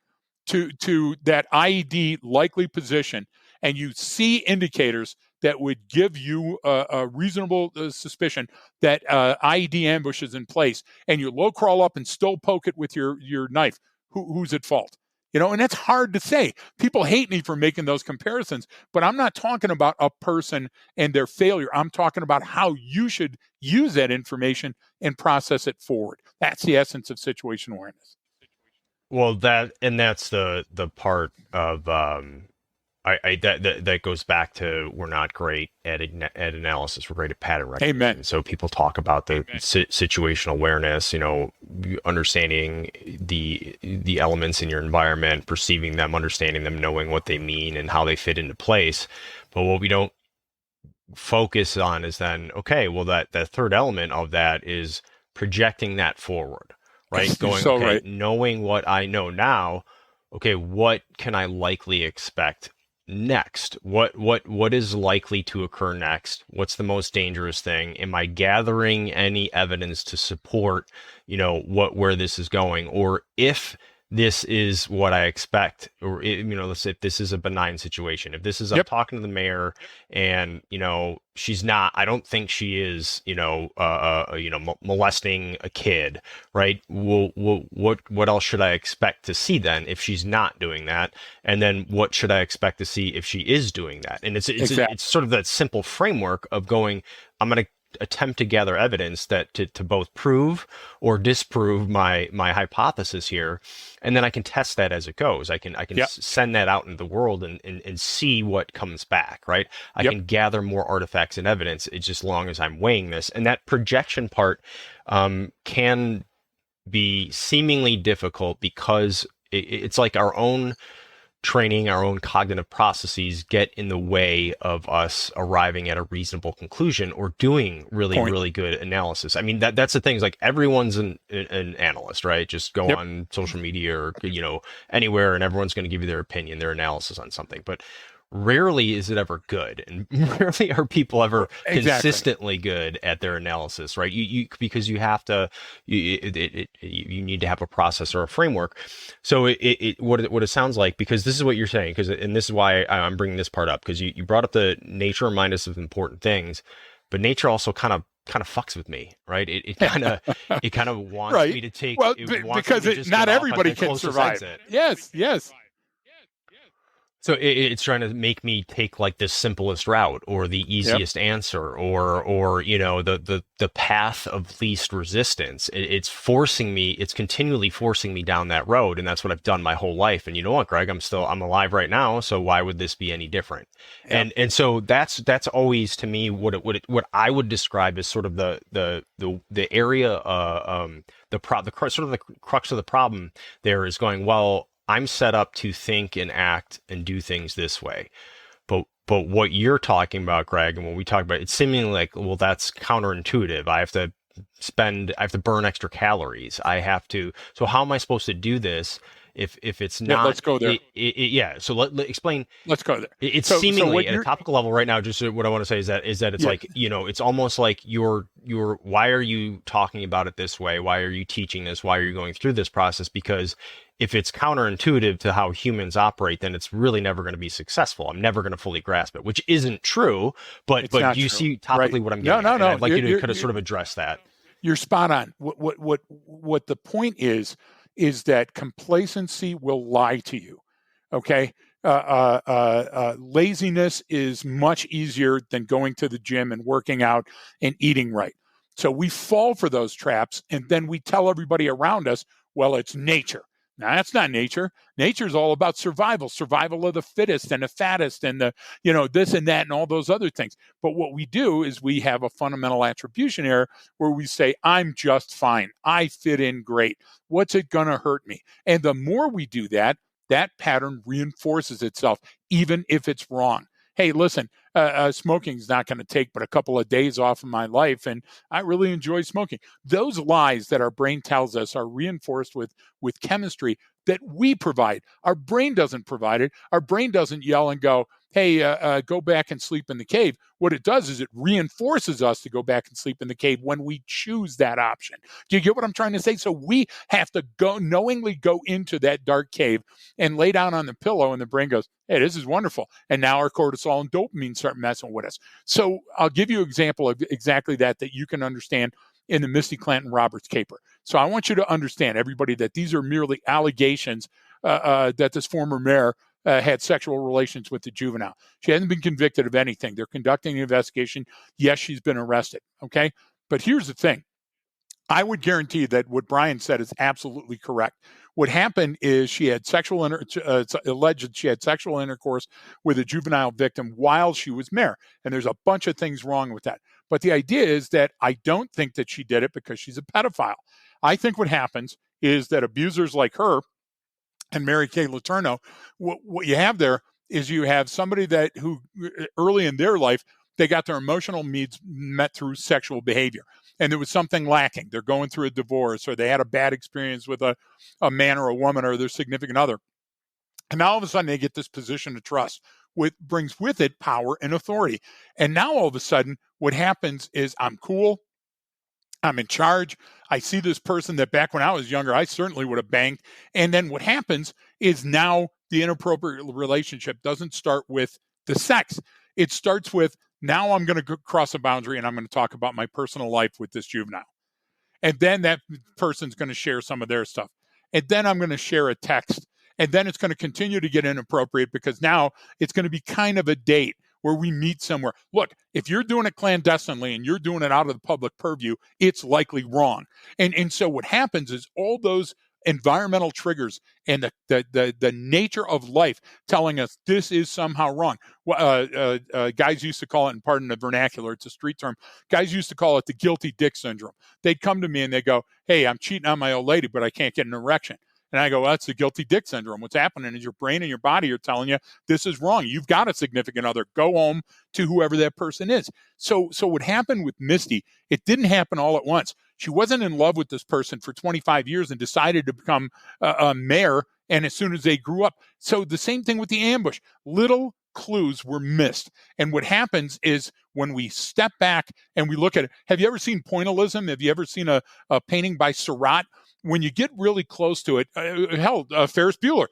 to that IED likely position, and you see indicators that would give you a reasonable suspicion that IED ambush is in place, and you low crawl up and still poke it with your knife, who's at fault? And that's hard to say. People hate me for making those comparisons, but I'm not talking about a person and their failure. I'm talking about how you should use that information and process it forward. That's the essence of situation awareness. Well, that's the part of that goes back to, we're not great at analysis. We're great at pattern recognition. Amen. So people talk about the situational awareness, understanding the elements in your environment, perceiving them, understanding them, knowing what they mean and how they fit into place. But what we don't focus on is then, okay, well, that third element of that is projecting that forward, right? Going, so okay, right. Knowing what I know now, okay, what can I likely expect next? What is likely to occur next? What's the most dangerous thing? Am I gathering any evidence to support, where this is going? Or if this is what I expect, or, let's say if this is a benign situation, if this is, I'm talking to the mayor and, she's not, I don't think she is, molesting a kid, right? Well, what else should I expect to see then if she's not doing that? And then what should I expect to see if she is doing that? And it's sort of that simple framework of going, I'm going to attempt to gather evidence that to both prove or disprove my hypothesis here, and then I can test that as it goes. I can send that out into the world and see what comes back, right? I can gather more artifacts and evidence. It's just long as I'm weighing this, and that projection part can be seemingly difficult because it's like our own training, our own cognitive processes get in the way of us arriving at a reasonable conclusion or doing really good analysis. I mean, that's the thing, is like everyone's an analyst, right? Just go on social media or, anywhere, and everyone's going to give you their opinion, their analysis on something. But rarely is it ever good, and rarely are people ever consistently good at their analysis, right? Because you have to, you need to have a process or a framework. So what it sounds like, because this is what you're saying, and this is why I'm bringing this part up, because you brought up the nature remind us of important things, but nature also kind of fucks with me, right? It kind of wants me to take, because not everybody can survive. Yes. So it's trying to make me take like the simplest route or the easiest answer or the path of least resistance. It's continually forcing me down that road, and that's what I've done my whole life. And you know what, Greg, I'm alive right now, so why would this be any different? And so that's always, to me, what I would describe as sort of the area the crux of the problem there is going, well, I'm set up to think and act and do things this way. But what you're talking about, Greg, and what we talk about, it's seemingly like, well, that's counterintuitive. I have to burn extra calories. So how am I supposed to do this If it's Yeah, not, let's go there. yeah. So explain. Let's go there. It's So seemingly what at a you're, topical level right now. Just what I want to say is that it's yeah, like, it's almost like you're why are you talking about it this way? Why are you teaching this? Why are you going through this process? Because if it's counterintuitive to how humans operate, then it's really never going to be successful. I'm never going to fully grasp it, which isn't true. But it's not you true, see right? topically what I'm No, getting no, at, and no. I'd like you to kind of sort of address that. You're spot on. What the point is that complacency will lie to you. Okay. Laziness is much easier than going to the gym and working out and eating right. So we fall for those traps, and then we tell everybody around us, well, it's nature. Now, that's not nature. Nature is all about survival of the fittest and the fattest and this and that and all those other things. But what we do is we have a fundamental attribution error where we say, I'm just fine. I fit in great. What's it going to hurt me? And the more we do that, that pattern reinforces itself, even if it's wrong. Hey, listen, smoking is not going to take but a couple of days off of my life, and I really enjoy smoking. Those lies that our brain tells us are reinforced with chemistry that we provide. Our brain doesn't provide it. Our brain doesn't yell and go, hey, go back and sleep in the cave. What it does is it reinforces us to go back and sleep in the cave when we choose that option. Do you get what I'm trying to say? So we have to knowingly go into that dark cave and lay down on the pillow, and the brain goes, hey, this is wonderful. And now our cortisol and dopamine start messing with us. So I'll give you an example of exactly that you can understand in the Misty Clanton Roberts caper. So I want you to understand, everybody, that these are merely allegations that this former mayor had sexual relations with the juvenile. She hasn't been convicted of anything. They're conducting an investigation. Yes, she's been arrested. Okay. But here's the thing. I would guarantee that what Brian said is absolutely correct. What happened is she had it's alleged she had sexual intercourse with a juvenile victim while she was mayor. And there's a bunch of things wrong with that. But the idea is that I don't think that she did it because she's a pedophile. I think what happens is that abusers like her and Mary Kay Letourneau, what you have there is you have somebody who early in their life, they got their emotional needs met through sexual behavior. And there was something lacking. They're going through a divorce, or they had a bad experience with a man or a woman or their significant other. And now all of a sudden they get this position of trust, which brings with it power and authority. And now all of a sudden what happens is I'm cool. I'm in charge. I see this person that back when I was younger, I certainly would have banged. And then what happens is now the inappropriate relationship doesn't start with the sex. It starts with, now I'm going to cross a boundary and I'm going to talk about my personal life with this juvenile. And then that person's going to share some of their stuff. And then I'm going to share a text. And then it's going to continue to get inappropriate because now it's going to be kind of a date where we meet somewhere. Look, if you're doing it clandestinely and you're doing it out of the public purview, it's likely wrong. And so what happens is all those environmental triggers and the nature of life telling us this is somehow wrong. Guys used to call it, and pardon the vernacular, it's a street term, guys used to call it the guilty dick syndrome. They'd come to me and they go, hey, I'm cheating on my old lady, but I can't get an erection. And I go, well, that's the guilty dick syndrome. What's happening is your brain and your body are telling you this is wrong. You've got a significant other. Go home to whoever that person is. So what happened with Misty, it didn't happen all at once. She wasn't in love with this person for 25 years and decided to become a mayor. And as soon as they grew up. So the same thing with the ambush. Little clues were missed. And what happens is when we step back and we look at it, have you ever seen pointillism? Have you ever seen a painting by Seurat? When you get really close to it, Ferris Bueller,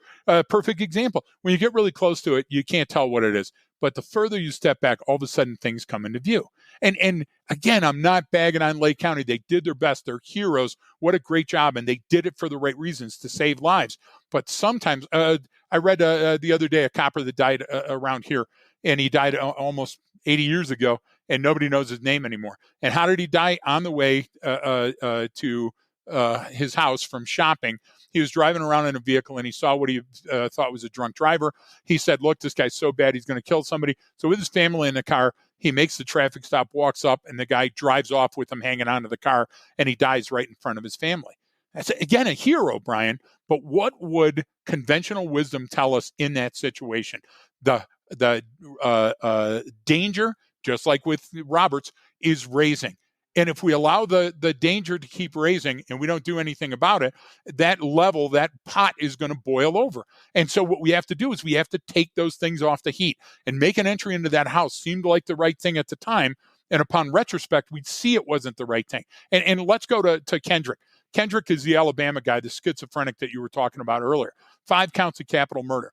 perfect example. When you get really close to it, you can't tell what it is. But the further you step back, all of a sudden things come into view. And again, I'm not bagging on Lake County. They did their best. They're heroes. What a great job. And they did it for the right reasons to save lives. But sometimes, I read the other day a copper that died around here, and he died almost 80 years ago, and nobody knows his name anymore. And how did he die? On the way to his house from shopping. He was driving around in a vehicle and he saw what he thought was a drunk driver. He said, look, this guy's so bad, he's going to kill somebody. So with his family in the car, he makes the traffic stop, walks up, and the guy drives off with him hanging onto the car, and he dies right in front of his family. That's, again, a hero, Brian. But what would conventional wisdom tell us in that situation? The danger, just like with Roberts, is raising. And if we allow the danger to keep raising and we don't do anything about it, that level, that pot is going to boil over. And so what we have to do is we have to take those things off the heat, and make an entry into that house seemed like the right thing at the time. And upon retrospect, we'd see it wasn't the right thing. And let's go to Kendrick. Kendrick is the Alabama guy, the schizophrenic that you were talking about earlier. 5 counts of capital murder.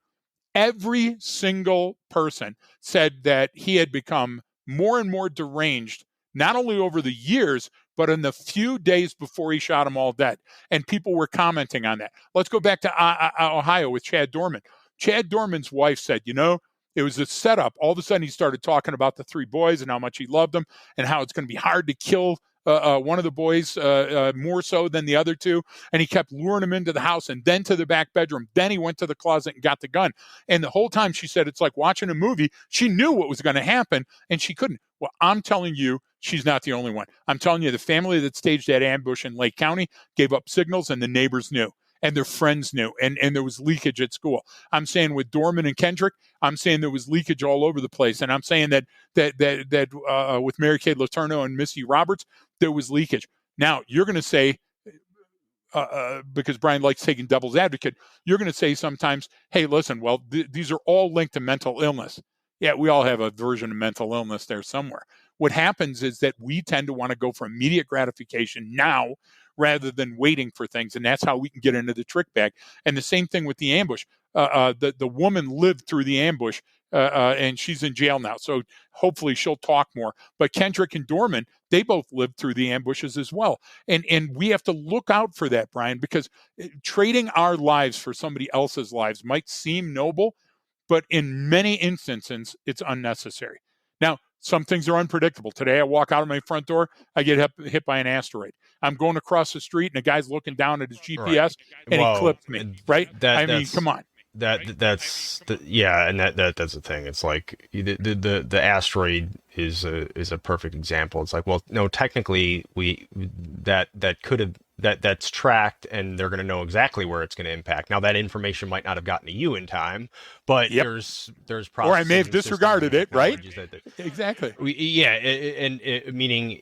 Every single person said that he had become more and more deranged, not only over the years, but in the few days before he shot them all dead. And people were commenting on that. Let's go back to Ohio with Chad Dorman. Chad Dorman's wife said, it was a setup. All of a sudden, he started talking about the 3 boys and how much he loved them and how it's going to be hard to kill one of the boys more so than the other 2. And he kept luring him into the house and then to the back bedroom. Then he went to the closet and got the gun. And the whole time she said, it's like watching a movie. She knew what was going to happen and she couldn't. Well, I'm telling you, she's not the only one. I'm telling you, the family that staged that ambush in Lake County gave up signals and the neighbors knew. And their friends knew, and there was leakage at school. I'm saying with Dorman and Kendrick, I'm saying there was leakage all over the place, and I'm saying that with Mary Kay Letourneau and Misty Roberts, there was leakage. Now you're going to say, because Brian likes taking devil's advocate, you're going to say sometimes, hey, listen, well, these are all linked to mental illness. Yeah, we all have a version of mental illness there somewhere. What happens is that we tend to want to go for immediate gratification now, rather than waiting for things. And that's how we can get into the trick bag. And the same thing with the ambush. The woman lived through the ambush, and she's in jail now. So hopefully she'll talk more. But Kendrick and Dorman, they both lived through the ambushes as well. And we have to look out for that, Brian, because trading our lives for somebody else's lives might seem noble, but in many instances, it's unnecessary. Now, some things are unpredictable. Today, I walk out of my front door, I get hit by an asteroid. I'm going across the street, and a guy's looking down at his GPS, and he clipped me. Right? Come on. That's the thing. It's like the asteroid is a perfect example. It's like, well, no, technically that's tracked, and they're going to know exactly where it's going to impact. Now, that information might not have gotten to you in time, but there's or I may have disregarded it, right? Exactly. Meaning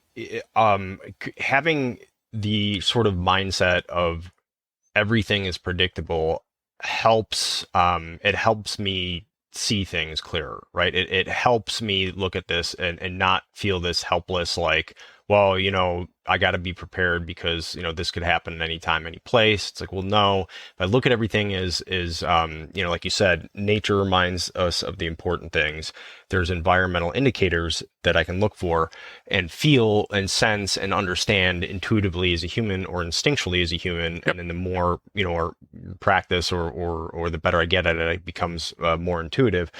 having the sort of mindset of everything is predictable helps. It helps me see things clearer, right? It helps me look at this and not feel this helpless, like, well, I got to be prepared because, this could happen at any time, any place. It's like, well, no, if I look at everything as like you said, nature reminds us of the important things. There's environmental indicators that I can look for and feel and sense and understand intuitively as a human or instinctually as a human. Yep. And then the more, or practice or the better I get at it, it becomes more intuitive.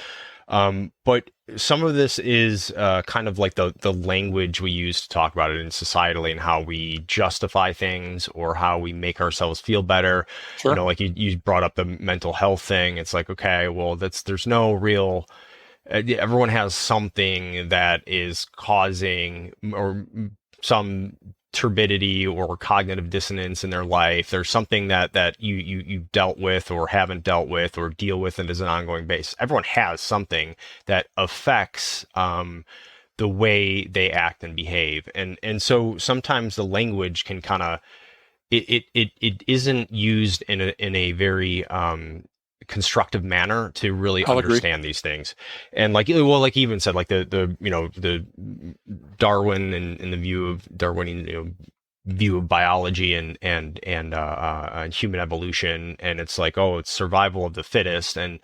But some of this is kind of like the language we use to talk about it in societally and how we justify things or how we make ourselves feel better. Sure. Like you brought up the mental health thing. It's like, okay, well, there's no real, everyone has something that is causing or some turbidity or cognitive dissonance in their life. There's something that you dealt with or haven't dealt with or deal with it as an ongoing basis. Everyone has something that affects the way they act and behave. And so sometimes the language can kind of, it isn't used in a very constructive manner to really understand these things. And like you even said, like the Darwin and the view of Darwinian view of biology and human evolution, and it's like, oh, it's survival of the fittest, and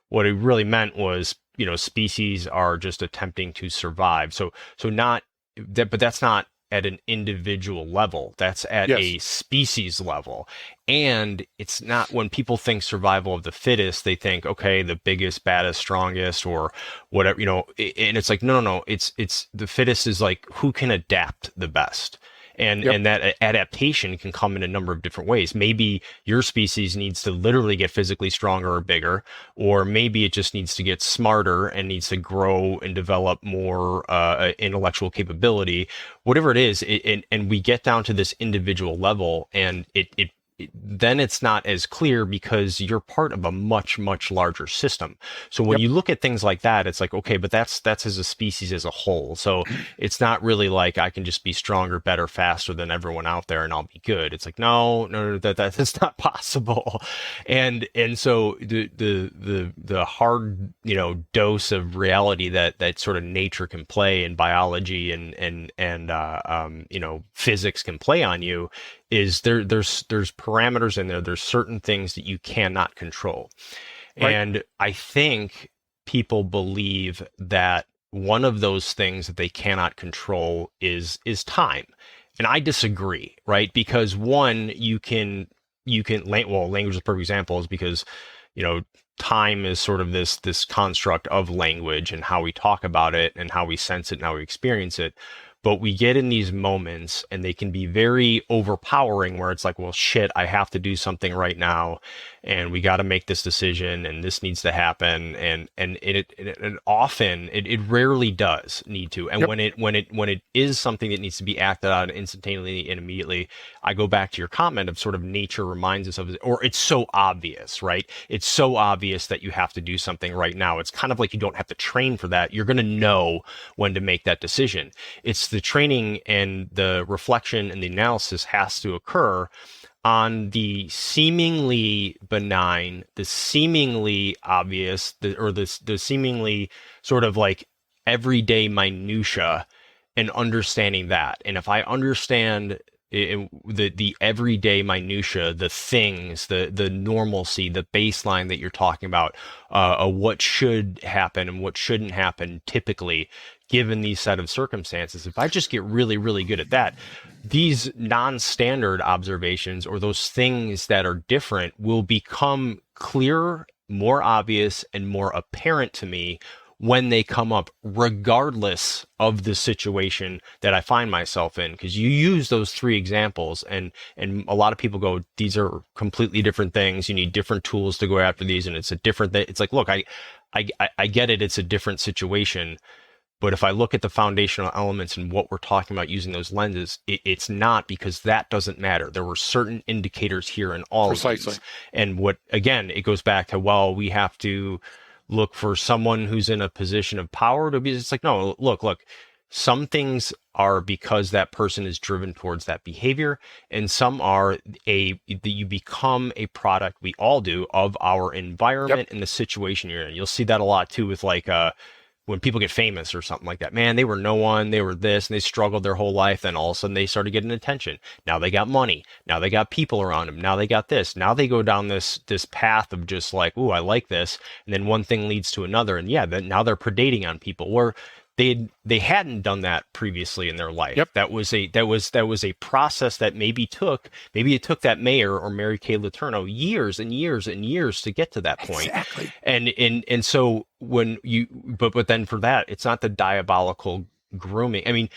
what it really meant was, species are just attempting to survive. So not that, but that's not at an individual level. That's at a species level. And it's not, when people think survival of the fittest, they think, okay, the biggest, baddest, strongest, or whatever, and it's like, no. It's the fittest is like who can adapt the best. And that adaptation can come in a number of different ways. Maybe your species needs to literally get physically stronger or bigger, or maybe it just needs to get smarter and needs to grow and develop more intellectual capability. Whatever it is, and we get down to this individual level, and it then it's not as clear because you're part of a much, much larger system. So when you look at things like that, it's like, okay, but that's as a species as a whole. So it's not really like I can just be stronger, better, faster than everyone out there and I'll be good. It's like, no, that's not possible. And so the hard, dose of reality that sort of nature can play and biology and physics can play on you is there's parameters in there. There's certain things that you cannot control. Right. And I think people believe that one of those things that they cannot control is time. And I disagree, right? Because one, language is a perfect example is because, time is sort of this construct of language and how we talk about it and how we sense it and how we experience it. But we get in these moments and they can be very overpowering where it's like, well, shit, I have to do something right now. And we got to make this decision and this needs to happen. And it often, it rarely does need to. And when it is something that needs to be acted on instantaneously and immediately, I go back to your comment of sort of nature reminds us of it, or it's so obvious, right? It's so obvious that you have to do something right now. It's kind of like you don't have to train for that. You're going to know when to make that decision. It's the training and the reflection and the analysis has to occur on the seemingly benign, the seemingly obvious, the seemingly sort of like everyday minutia and understanding that. And if I understand the everyday minutia, the things, the normalcy, the baseline that you're talking about, what should happen and what shouldn't happen typically, given these set of circumstances, if I just get really, really good at that, these non-standard observations or those things that are different will become clearer, more obvious, and more apparent to me when they come up, regardless of the situation that I find myself in. Because you use those three examples, and a lot of people go, these are completely different things. You need different tools to go after these, and it's a different thing. It's like, look, I get it. It's a different situation. But if I look at the foundational elements and what we're talking about using those lenses, it's not, because that doesn't matter. There were certain indicators here in all Precisely. of these. And again, it goes back to, well, we have to look for someone who's in a position of power to be. It's like, no, look, some things are because that person is driven towards that behavior, and some are that you become a product, we all do, of our environment and the situation you're in. You'll see that a lot too with like, when people get famous or something like that, man, they were no one, they were this, and they struggled their whole life. Then all of a sudden they started getting attention. Now they got money. Now they got people around them. Now they got this. Now they go down this path of just like, ooh, I like this. And then one thing leads to another. And now they're predating on people where they hadn't done that previously in their life. That was a process that maybe it took that mayor or Mary Kay Letourneau years and years and years to get to that point. Exactly. And so when but then for that, it's not the diabolical grooming. I mean,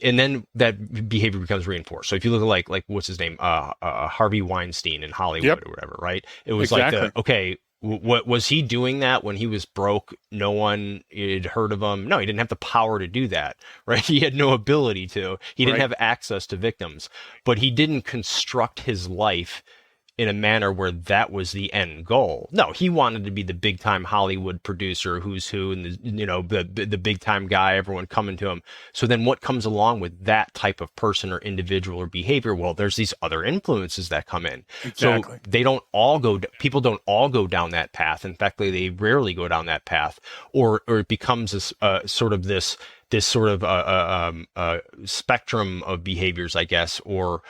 and then that behavior becomes reinforced. So if you look at like what's his name, Harvey Weinstein in Hollywood or whatever, right? It was like what was he doing that when he was broke? No one had heard of him. No, he didn't have the power to do that, right? He had no ability to. He didn't have access to victims, but he didn't construct his life in a manner where that was the end goal. No, he wanted to be the big time Hollywood producer, who's who, and the big time guy, everyone coming to him. So then what comes along with that type of person or individual or behavior? Well, there's these other influences that come in. Exactly. So people don't all go down that path. In fact, they rarely go down that path, or it becomes this spectrum of behaviors, I guess, or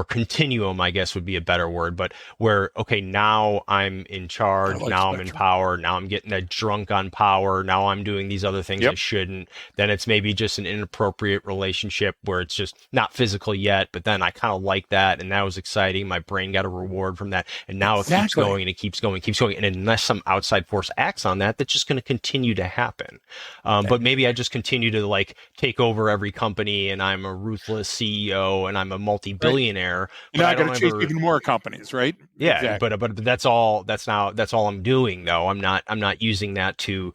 continuum, I guess would be a better word, but where, okay, now I'm in charge, now I'm in power, now I'm getting that drunk on power, now I'm doing these other things I shouldn't. Then it's maybe just an inappropriate relationship where it's just not physical yet, but then I kind of like that, and that was exciting. My brain got a reward from that, and now it keeps going, and it keeps going, and unless some outside force acts on that, that's just going to continue to happen. But maybe I just continue to like take over every company, and I'm a ruthless CEO, and I'm a multi-billionaire, millionaire. You're not going to chase even more companies, right? Yeah, exactly. but that's all. That's all I'm doing, though. I'm not using that to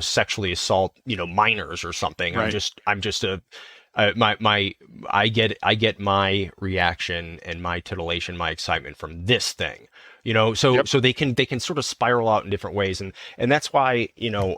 sexually assault minors or something. Right. I'm just a my I get my reaction and my titillation, my excitement from this thing. So Yep. so they can sort of spiral out in different ways, and that's why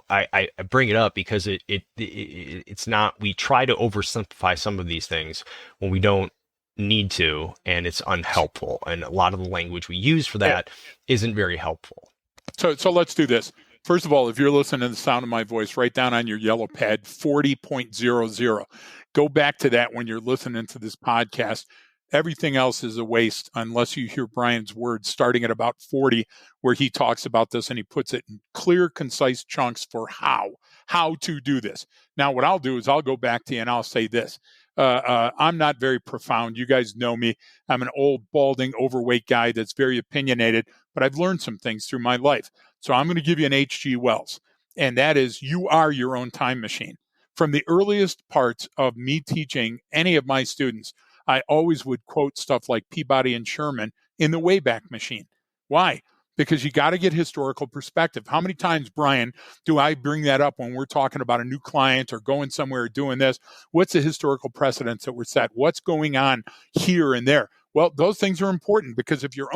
I bring it up, because it's not, we try to oversimplify some of these things when we don't need to, and it's unhelpful, and a lot of the language we use for Yeah. that isn't very helpful. So let's do this. First of all, if you're listening to the sound of my voice, write down on your yellow pad 40.00. Go back to that when you're listening to this podcast. Everything else is a waste unless you hear Brian's words starting at about 40, where he talks about this and he puts it in clear, concise chunks for how to do this. Now, what I'll do is I'll go back to you and I'll say this. I'm not very profound. You guys know me. I'm an old, balding, overweight guy that's very opinionated, but I've learned some things through my life. So I'm going to give you an H.G. Wells, and that is, you are your own time machine. From the earliest parts of me teaching any of my students, I always would quote stuff like Peabody and Sherman in the Wayback Machine. Why? Because you got to get historical perspective. How many times, Brian, do I bring that up when we're talking about a new client or going somewhere or doing this? What's the historical precedents that were set? What's going on here and there? Well, those things are important, because if you're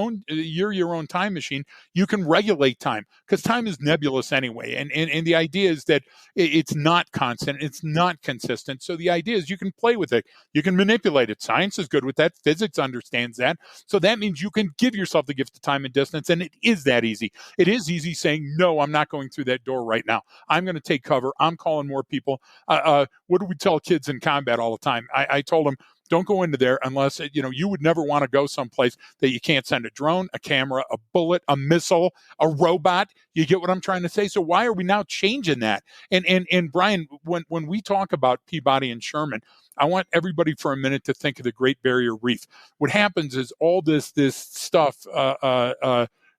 your own time machine, you can regulate time, because time is nebulous anyway. And the idea is that it's not constant, it's not consistent. So the idea is you can play with it, you can manipulate it. Science is good with that. Physics understands that. So that means you can give yourself the gift of time and distance, and it is that easy. It is easy saying, no, I'm not going through that door right now. I'm going to take cover. I'm calling more people. What do we tell kids in combat all the time? I told them, don't go into there unless, you would never want to go someplace that you can't send a drone, a camera, a bullet, a missile, a robot. You get what I'm trying to say? So why are we now changing that? And Brian, when we talk about Peabody and Sherman, I want everybody for a minute to think of the Great Barrier Reef. What happens is all this stuff,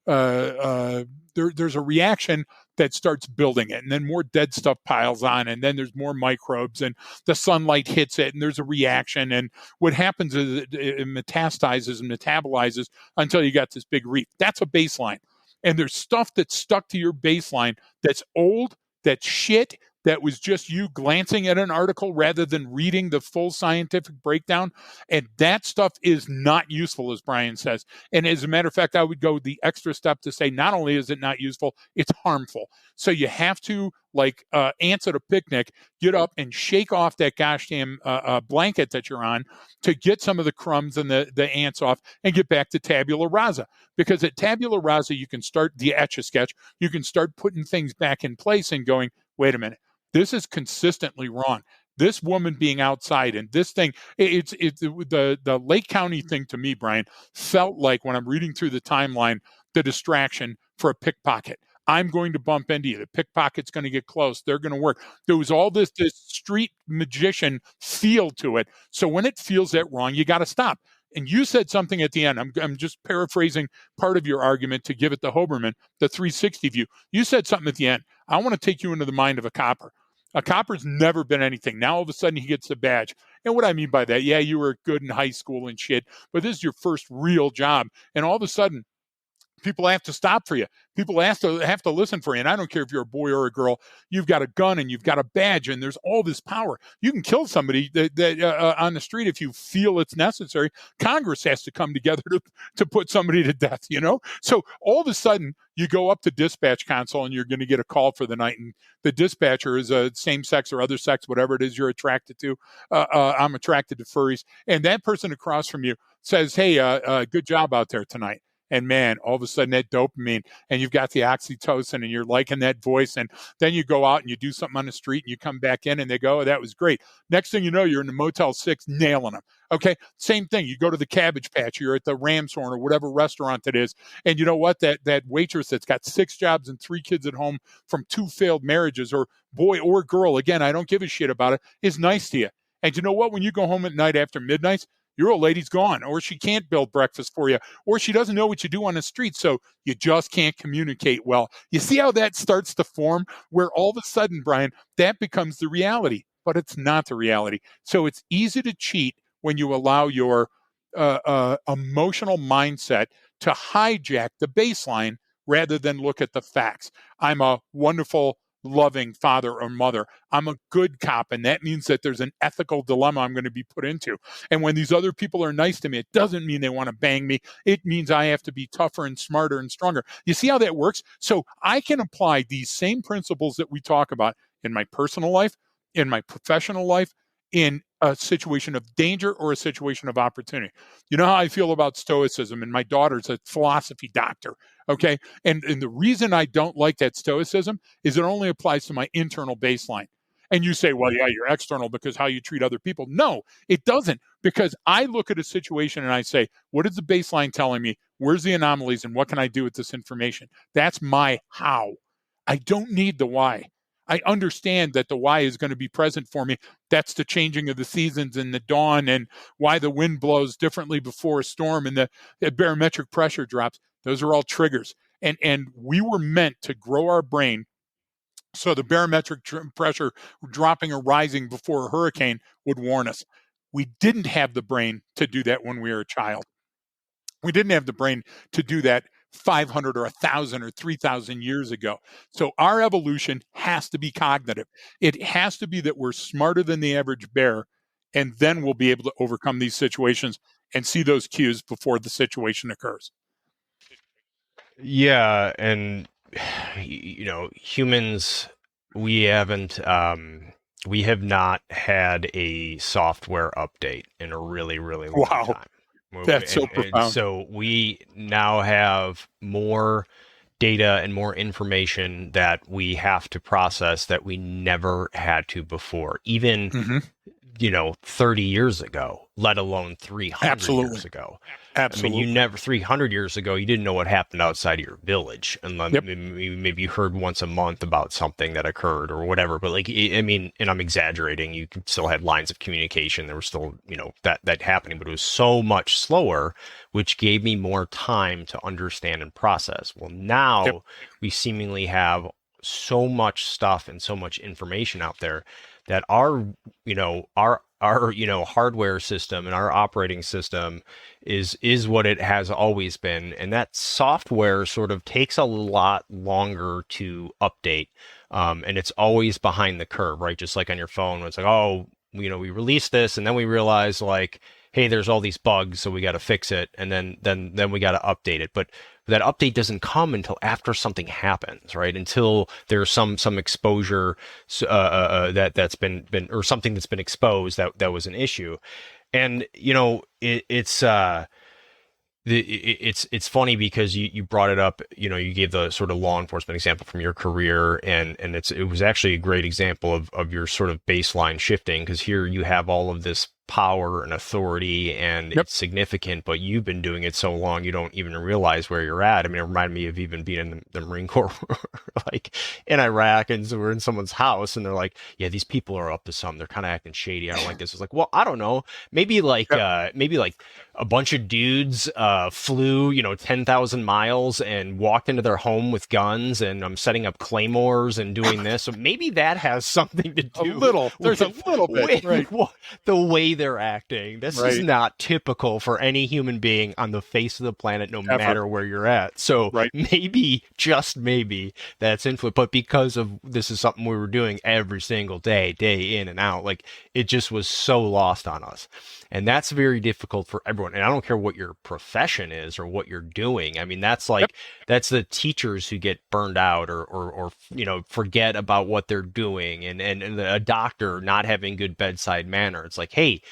there's a reaction that starts building it, and then more dead stuff piles on, and then there's more microbes, and the sunlight hits it, and there's a reaction, and what happens is it metastasizes and metabolizes until you got this big reef. That's a baseline, and there's stuff that's stuck to your baseline that's old, that's shit, that was just you glancing at an article rather than reading the full scientific breakdown. And that stuff is not useful, as Brian says. And as a matter of fact, I would go the extra step to say, not only is it not useful, it's harmful. So you have to, like ants at a picnic, get up and shake off that gosh damn blanket that you're on to get some of the crumbs and the ants off and get back to tabula rasa. Because at tabula rasa, you can start the Etch-a-Sketch. You can start putting things back in place and going, wait a minute, this is consistently wrong. This woman being outside and this thing, it's the Lake County thing to me, Brian, felt like, when I'm reading through the timeline, the distraction for a pickpocket. I'm going to bump into you. The pickpocket's going to get close. They're going to work. There was all this street magician feel to it. So when it feels that wrong, you got to stop. And you said something at the end. I'm just paraphrasing part of your argument to give it the Hoberman, the 360 view. You said something at the end. I want to take you into the mind of a copper. A copper's never been anything. Now all of a sudden he gets a badge. And what I mean by that, yeah, you were good in high school and shit, but this is your first real job. And all of a sudden, people have to stop for you. People have to listen for you. And I don't care if you're a boy or a girl. You've got a gun and you've got a badge, and there's all this power. You can kill somebody on the street if you feel it's necessary. Congress has to come together to put somebody to death, So all of a sudden, you go up to dispatch console and you're going to get a call for the night, and the dispatcher is a same sex or other sex, whatever it is you're attracted to. I'm attracted to furries. And that person across from you says, hey, good job out there tonight. And man, all of a sudden that dopamine, and you've got the oxytocin, and you're liking that voice. And then you go out and you do something on the street and you come back in and they go, oh, that was great. Next thing you know, you're in the Motel 6 nailing them. Okay. Same thing. You go to the Cabbage Patch, you're at the Ramshorn or whatever restaurant it is. And you know what? That waitress that's got 6 jobs and 3 kids at home from 2 failed marriages, or boy or girl, again, I don't give a shit about it, is nice to you. And you know what? When you go home at night after midnight, your old lady's gone, or she can't build breakfast for you, or she doesn't know what you do on the street, so you just can't communicate well. You see how that starts to form, where all of a sudden, Brian, that becomes the reality, but it's not the reality. So it's easy to cheat when you allow your emotional mindset to hijack the baseline rather than look at the facts. I'm a wonderful, loving father or mother. I'm a good cop, and that means that there's an ethical dilemma I'm going to be put into. And when these other people are nice to me, it doesn't mean they want to bang me. It means I have to be tougher and smarter and stronger. You see how that works? So I can apply these same principles that we talk about in my personal life, in my professional life, in a situation of danger or a situation of opportunity. You know how I feel about stoicism, and my daughter's a philosophy doctor. Okay. And the reason I don't like that stoicism is it only applies to my internal baseline. And you say, well, yeah, you're external because how you treat other people. No, it doesn't, because I look at a situation and I say, what is the baseline telling me? Where's the anomalies and what can I do with this information? That's my how. I don't need the why. I understand that the why is going to be present for me. That's the changing of the seasons and the dawn and why the wind blows differently before a storm and the barometric pressure drops. Those are all triggers. And we were meant to grow our brain so the barometric pressure dropping or rising before a hurricane would warn us. We didn't have the brain to do that when we were a child. We didn't have the brain to do that 500 or 1,000 or 3,000 years ago. So our evolution has to be cognitive. It has to be that we're smarter than the average bear, and then we'll be able to overcome these situations and see those cues before the situation occurs. Yeah, and humans, we have not had a software update in a really, really long time. That's so profound. And so we now have more data and more information that we have to process that we never had to before, even 30 years ago, let alone 300 years ago. Absolutely. I mean, 300 years ago, you didn't know what happened outside of your village. And maybe you heard once a month about something that occurred or whatever. But and I'm exaggerating, you still had lines of communication. There was still, that happening, but it was so much slower, which gave me more time to understand and process. Well, now we seemingly have so much stuff and so much information out there that our hardware system and our operating system is what it has always been, and that software sort of takes a lot longer to update, and it's always behind the curve, right? Just like on your phone, when it's like, oh, we released this, and then we realize, like, hey, there's all these bugs, so we got to fix it, and then we got to update it. But that update doesn't come until after something happens, right? Until there's some exposure that's been or something that's been exposed that was an issue. And it's funny because you brought it up, you gave the sort of law enforcement example from your career, and it was actually a great example of your sort of baseline shifting, because here you have all of this power and authority, and it's significant, but you've been doing it so long you don't even realize where you're at. I mean, it reminded me of even being in the Marine Corps, like in Iraq, and so we're in someone's house and they're like, yeah, these people are up to something, they're kind of acting shady, I don't like this. It's like, well, I don't know, maybe like a bunch of dudes flew 10,000 miles and walked into their home with guns, and I'm setting up claymores and doing this, so maybe that has something to do there's a little bit, right? The way they're acting. This is not typical for any human being on the face of the planet, no matter where you're at. So maybe, just maybe, that's influence. But because of this is something we were doing every single day, day in and out, like, it just was so lost on us. And that's very difficult for everyone. And I don't care what your profession is or what you're doing. I mean, that's like, that's the teachers who get burned out or forget about what they're doing. And a doctor not having good bedside manner. It's like, hey,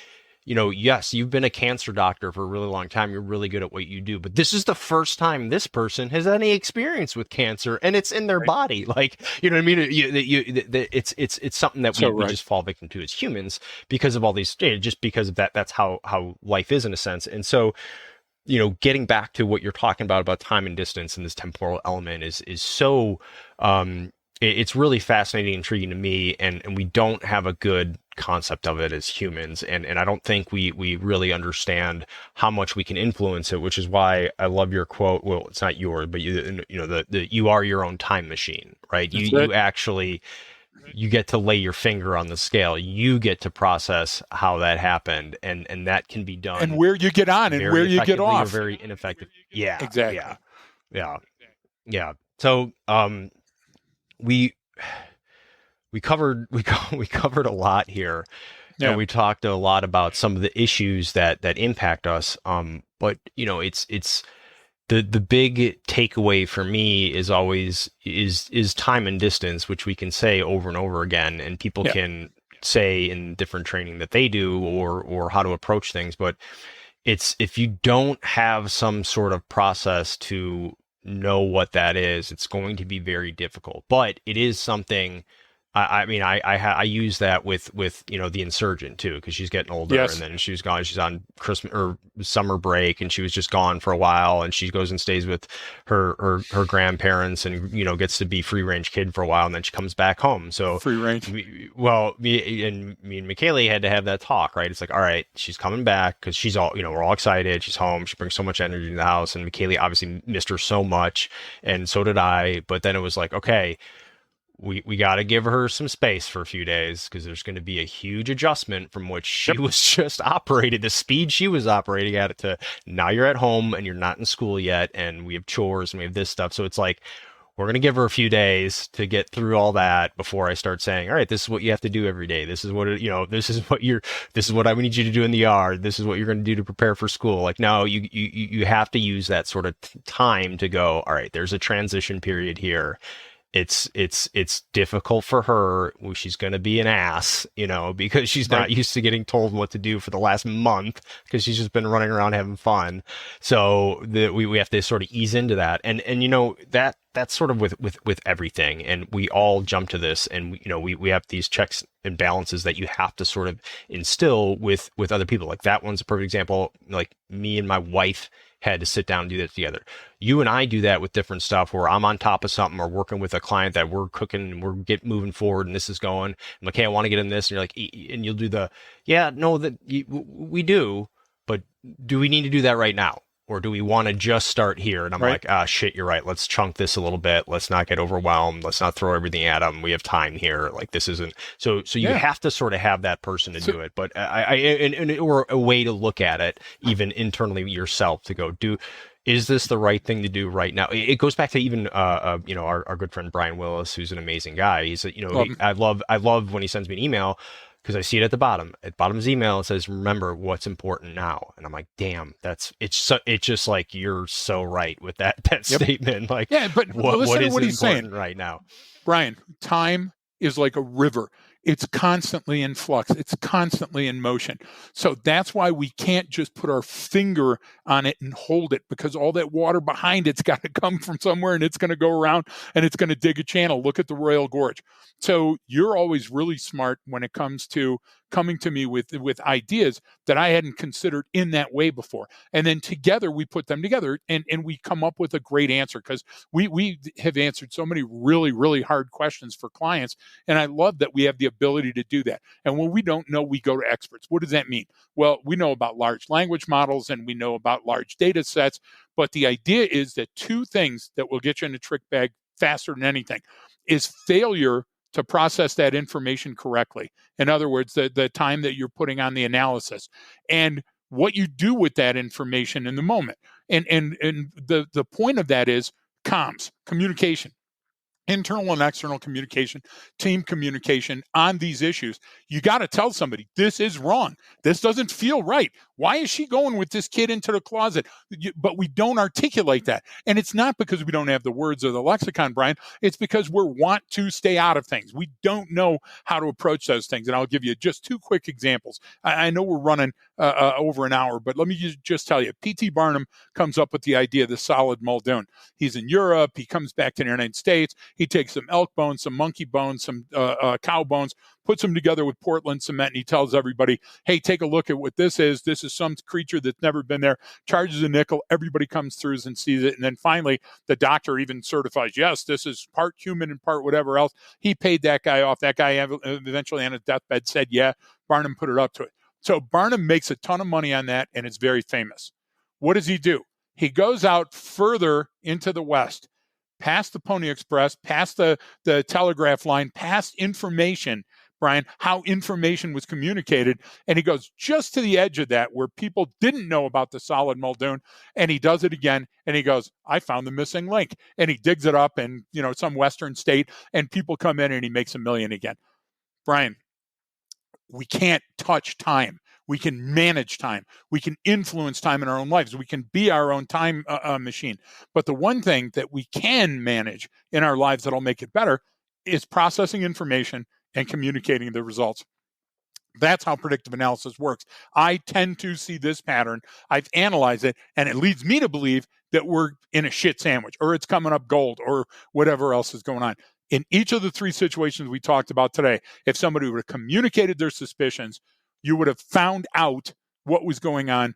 yes, you've been a cancer doctor for a really long time. You're really good at what you do, but this is the first time this person has any experience with cancer, and it's in their body. Like, you know what I mean? It's something that we just fall victim to as humans because of all these, just because of that. That's how life is, in a sense. And so, getting back to what you're talking about time and distance and this temporal element is so, it's really fascinating and intriguing to me, and we don't have a good concept of it as humans, and I don't think we really understand how much we can influence it, which is why I love your quote. Well, it's not yours, but you are your own time machine, right? You actually you get to lay your finger on the scale. You get to process how that happened, and that can be And done where you get on and where very you get effectively or off. very ineffective. Yeah, Exactly. yeah, yeah, yeah. So we we covered a lot here, and Yeah. we talked a lot about some of the issues that impact us. But it's the big takeaway for me is always is time and distance, which we can say over and over again, and people Yeah. can say in different training that they do or how to approach things. But it's if you don't have some sort of process to know what that is, it's going to be very difficult. But it is something. I mean, I use that with the insurgent too, because she's getting older, and Yes. then she was gone. She's on Christmas or summer break, and she was just gone for a while, and she goes and stays with her grandparents, and gets to be free range kid for a while, and then she comes back home. So Free range. me and McKaylee had to have that talk, right? It's like, all right, she's coming back because she's all, we're all excited. She's home. She brings so much energy to the house, and McKaylee obviously missed her so much, and so did I. But then it was like, okay, we got to give her some space for a few days because there's going to be a huge adjustment from what she Yep. was just operated, the speed she was operating at it to now you're at home and you're not in school yet, and we have chores and we have this stuff. So it's like, we're going to give her a few days to get through all that before I start saying, all right, this is what you have to do every day. This is what, this is what I need you to do in the yard. This is what you're going to do to prepare for school. Like, no, you have to use that sort of time to go, all right, there's a transition period here. It's difficult for her. She's going to be an ass, because she's not used to getting told what to do for the last month because she's just been running around having fun. So we have to sort of ease into that. And that's sort of with everything. And we all jump to this, and we have these checks and balances that you have to sort of instill with other people. Like that one's a perfect example. Like me and my wife had to sit down and do that together. You and I do that with different stuff where I'm on top of something or working with a client that we're cooking and we're moving forward and this is going. I'm like, hey, I want to get in this. And you're like, and you'll do we do, but do we need to do that right now? Or do we want to just start here? And I'm like, shit, you're right. Let's chunk this a little bit. Let's not get overwhelmed. Let's not throw everything at them. We have time here. Like this isn't so you have to sort of have that person to do it. But or a way to look at it, even internally yourself, to go, is this the right thing to do right now? It goes back to even our good friend Brian Willis, who's an amazing guy. He's I love when he sends me an email, because I see it at the bottom. At the bottom of his email, it says, remember what's important now. And I'm like, damn, it's just like, you're so right with that statement. Like, but what is what he's important saying right now? Brian, time is like a river. It's constantly in flux. It's constantly in motion. So that's why we can't just put our finger on it and hold it, because all that water behind it's got to come from somewhere, and it's going to go around and it's going to dig a channel. Look at the Royal Gorge. So you're always really smart when it comes to coming to me with ideas that I hadn't considered in that way before. And then together we put them together and we come up with a great answer, because we have answered so many really, really hard questions for clients. And I love that we have the ability to do that. And when we don't know, we go to experts. What does that mean? Well, we know about large language models and we know about large data sets. But the idea is that two things that will get you in a trick bag faster than anything is failure to process that information correctly. In other words, the time that you're putting on the analysis and what you do with that information in the moment. And the point of that is comms, communication. Internal and external communication, team communication on these issues. You got to tell somebody, this is wrong. This doesn't feel right. Why is she going with this kid into the closet? But we don't articulate that. And it's not because we don't have the words or the lexicon, Brian. It's because we want to stay out of things. We don't know how to approach those things. And I'll give you just two quick examples. I know we're running over an hour, but let me just tell you, P.T. Barnum comes up with the idea of the solid Muldoon. He's in Europe. He comes back to the United States. He takes some elk bones, some monkey bones, some cow bones, puts them together with Portland cement, and he tells everybody, hey, take a look at what this is. This is some creature that's never been there, charges a nickel. Everybody comes through and sees it. And then finally, the doctor even certifies, yes, this is part human and part whatever else. He paid that guy off. That guy eventually on his deathbed said, yeah, Barnum put it up to it. So Barnum makes a ton of money on that, and it's very famous. What does he do? He goes out further into the West, past the Pony Express, past the telegraph line, past information, Brian, how information was communicated. And he goes just to the edge of that where people didn't know about the solid Muldoon. And he does it again. And he goes, I found the missing link. And he digs it up in, some Western state, and people come in and he makes $1 million again. Brian, we can't touch time. We can manage time. We can influence time in our own lives. We can be our own time machine. But the one thing that we can manage in our lives that'll make it better is processing information and communicating the results. That's how predictive analysis works. I tend to see this pattern. I've analyzed it, and it leads me to believe that we're in a shit sandwich, or it's coming up gold, or whatever else is going on. In each of the 3 situations we talked about today, if somebody would have communicated their suspicions, you would have found out what was going on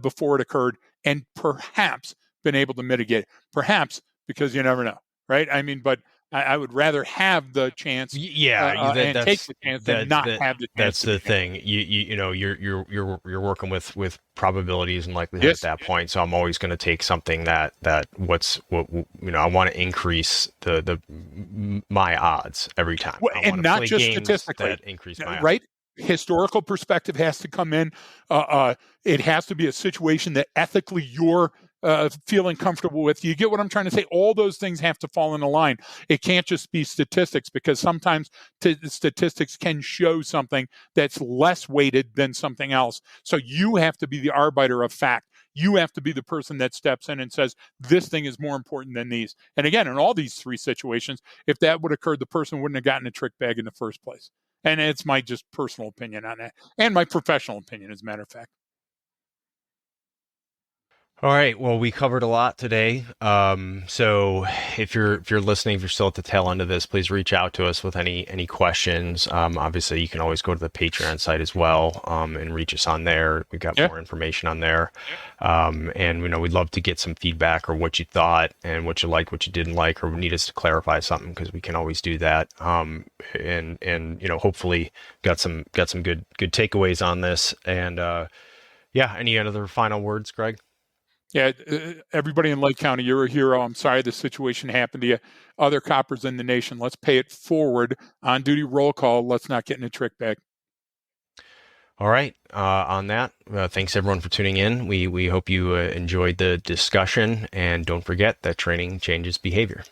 before it occurred, and perhaps been able to mitigate it. Perhaps, because you never know, right? I mean, but I would rather have the chance, and take the chance than not have the chance. That's the thing. You're working with probabilities and likelihood at that point. So I'm always going to take something that I want to increase my odds every time. Well, and not just statistically. That increase my odds. Right? Historical perspective has to come in. It has to be a situation that ethically you're feeling comfortable with. You get what I'm trying to say? All those things have to fall in a line. It can't just be statistics, because sometimes statistics can show something that's less weighted than something else. So you have to be the arbiter of fact. You have to be the person that steps in and says, this thing is more important than these. And again, in all these 3 situations, if that would occur, the person wouldn't have gotten a trick bag in the first place. And it's my just personal opinion on that, and my professional opinion, as a matter of fact. All right. Well, we covered a lot today. So if you're listening, if you're still at the tail end of this, please reach out to us with any questions. Obviously, you can always go to the Patreon site as well, and reach us on there. We've got more information on there. And we'd love to get some feedback, or what you thought, and what you liked, what you didn't like, or need us to clarify something, because we can always do that. And hopefully got some good takeaways on this. And any other final words, Greg? Yeah, everybody in Lake County, you're a hero. I'm sorry this situation happened to you. Other coppers in the nation, let's pay it forward. On duty roll call. Let's not get in a trick bag. All right. On that, thanks everyone for tuning in. We hope you enjoyed the discussion, and don't forget that training changes behavior.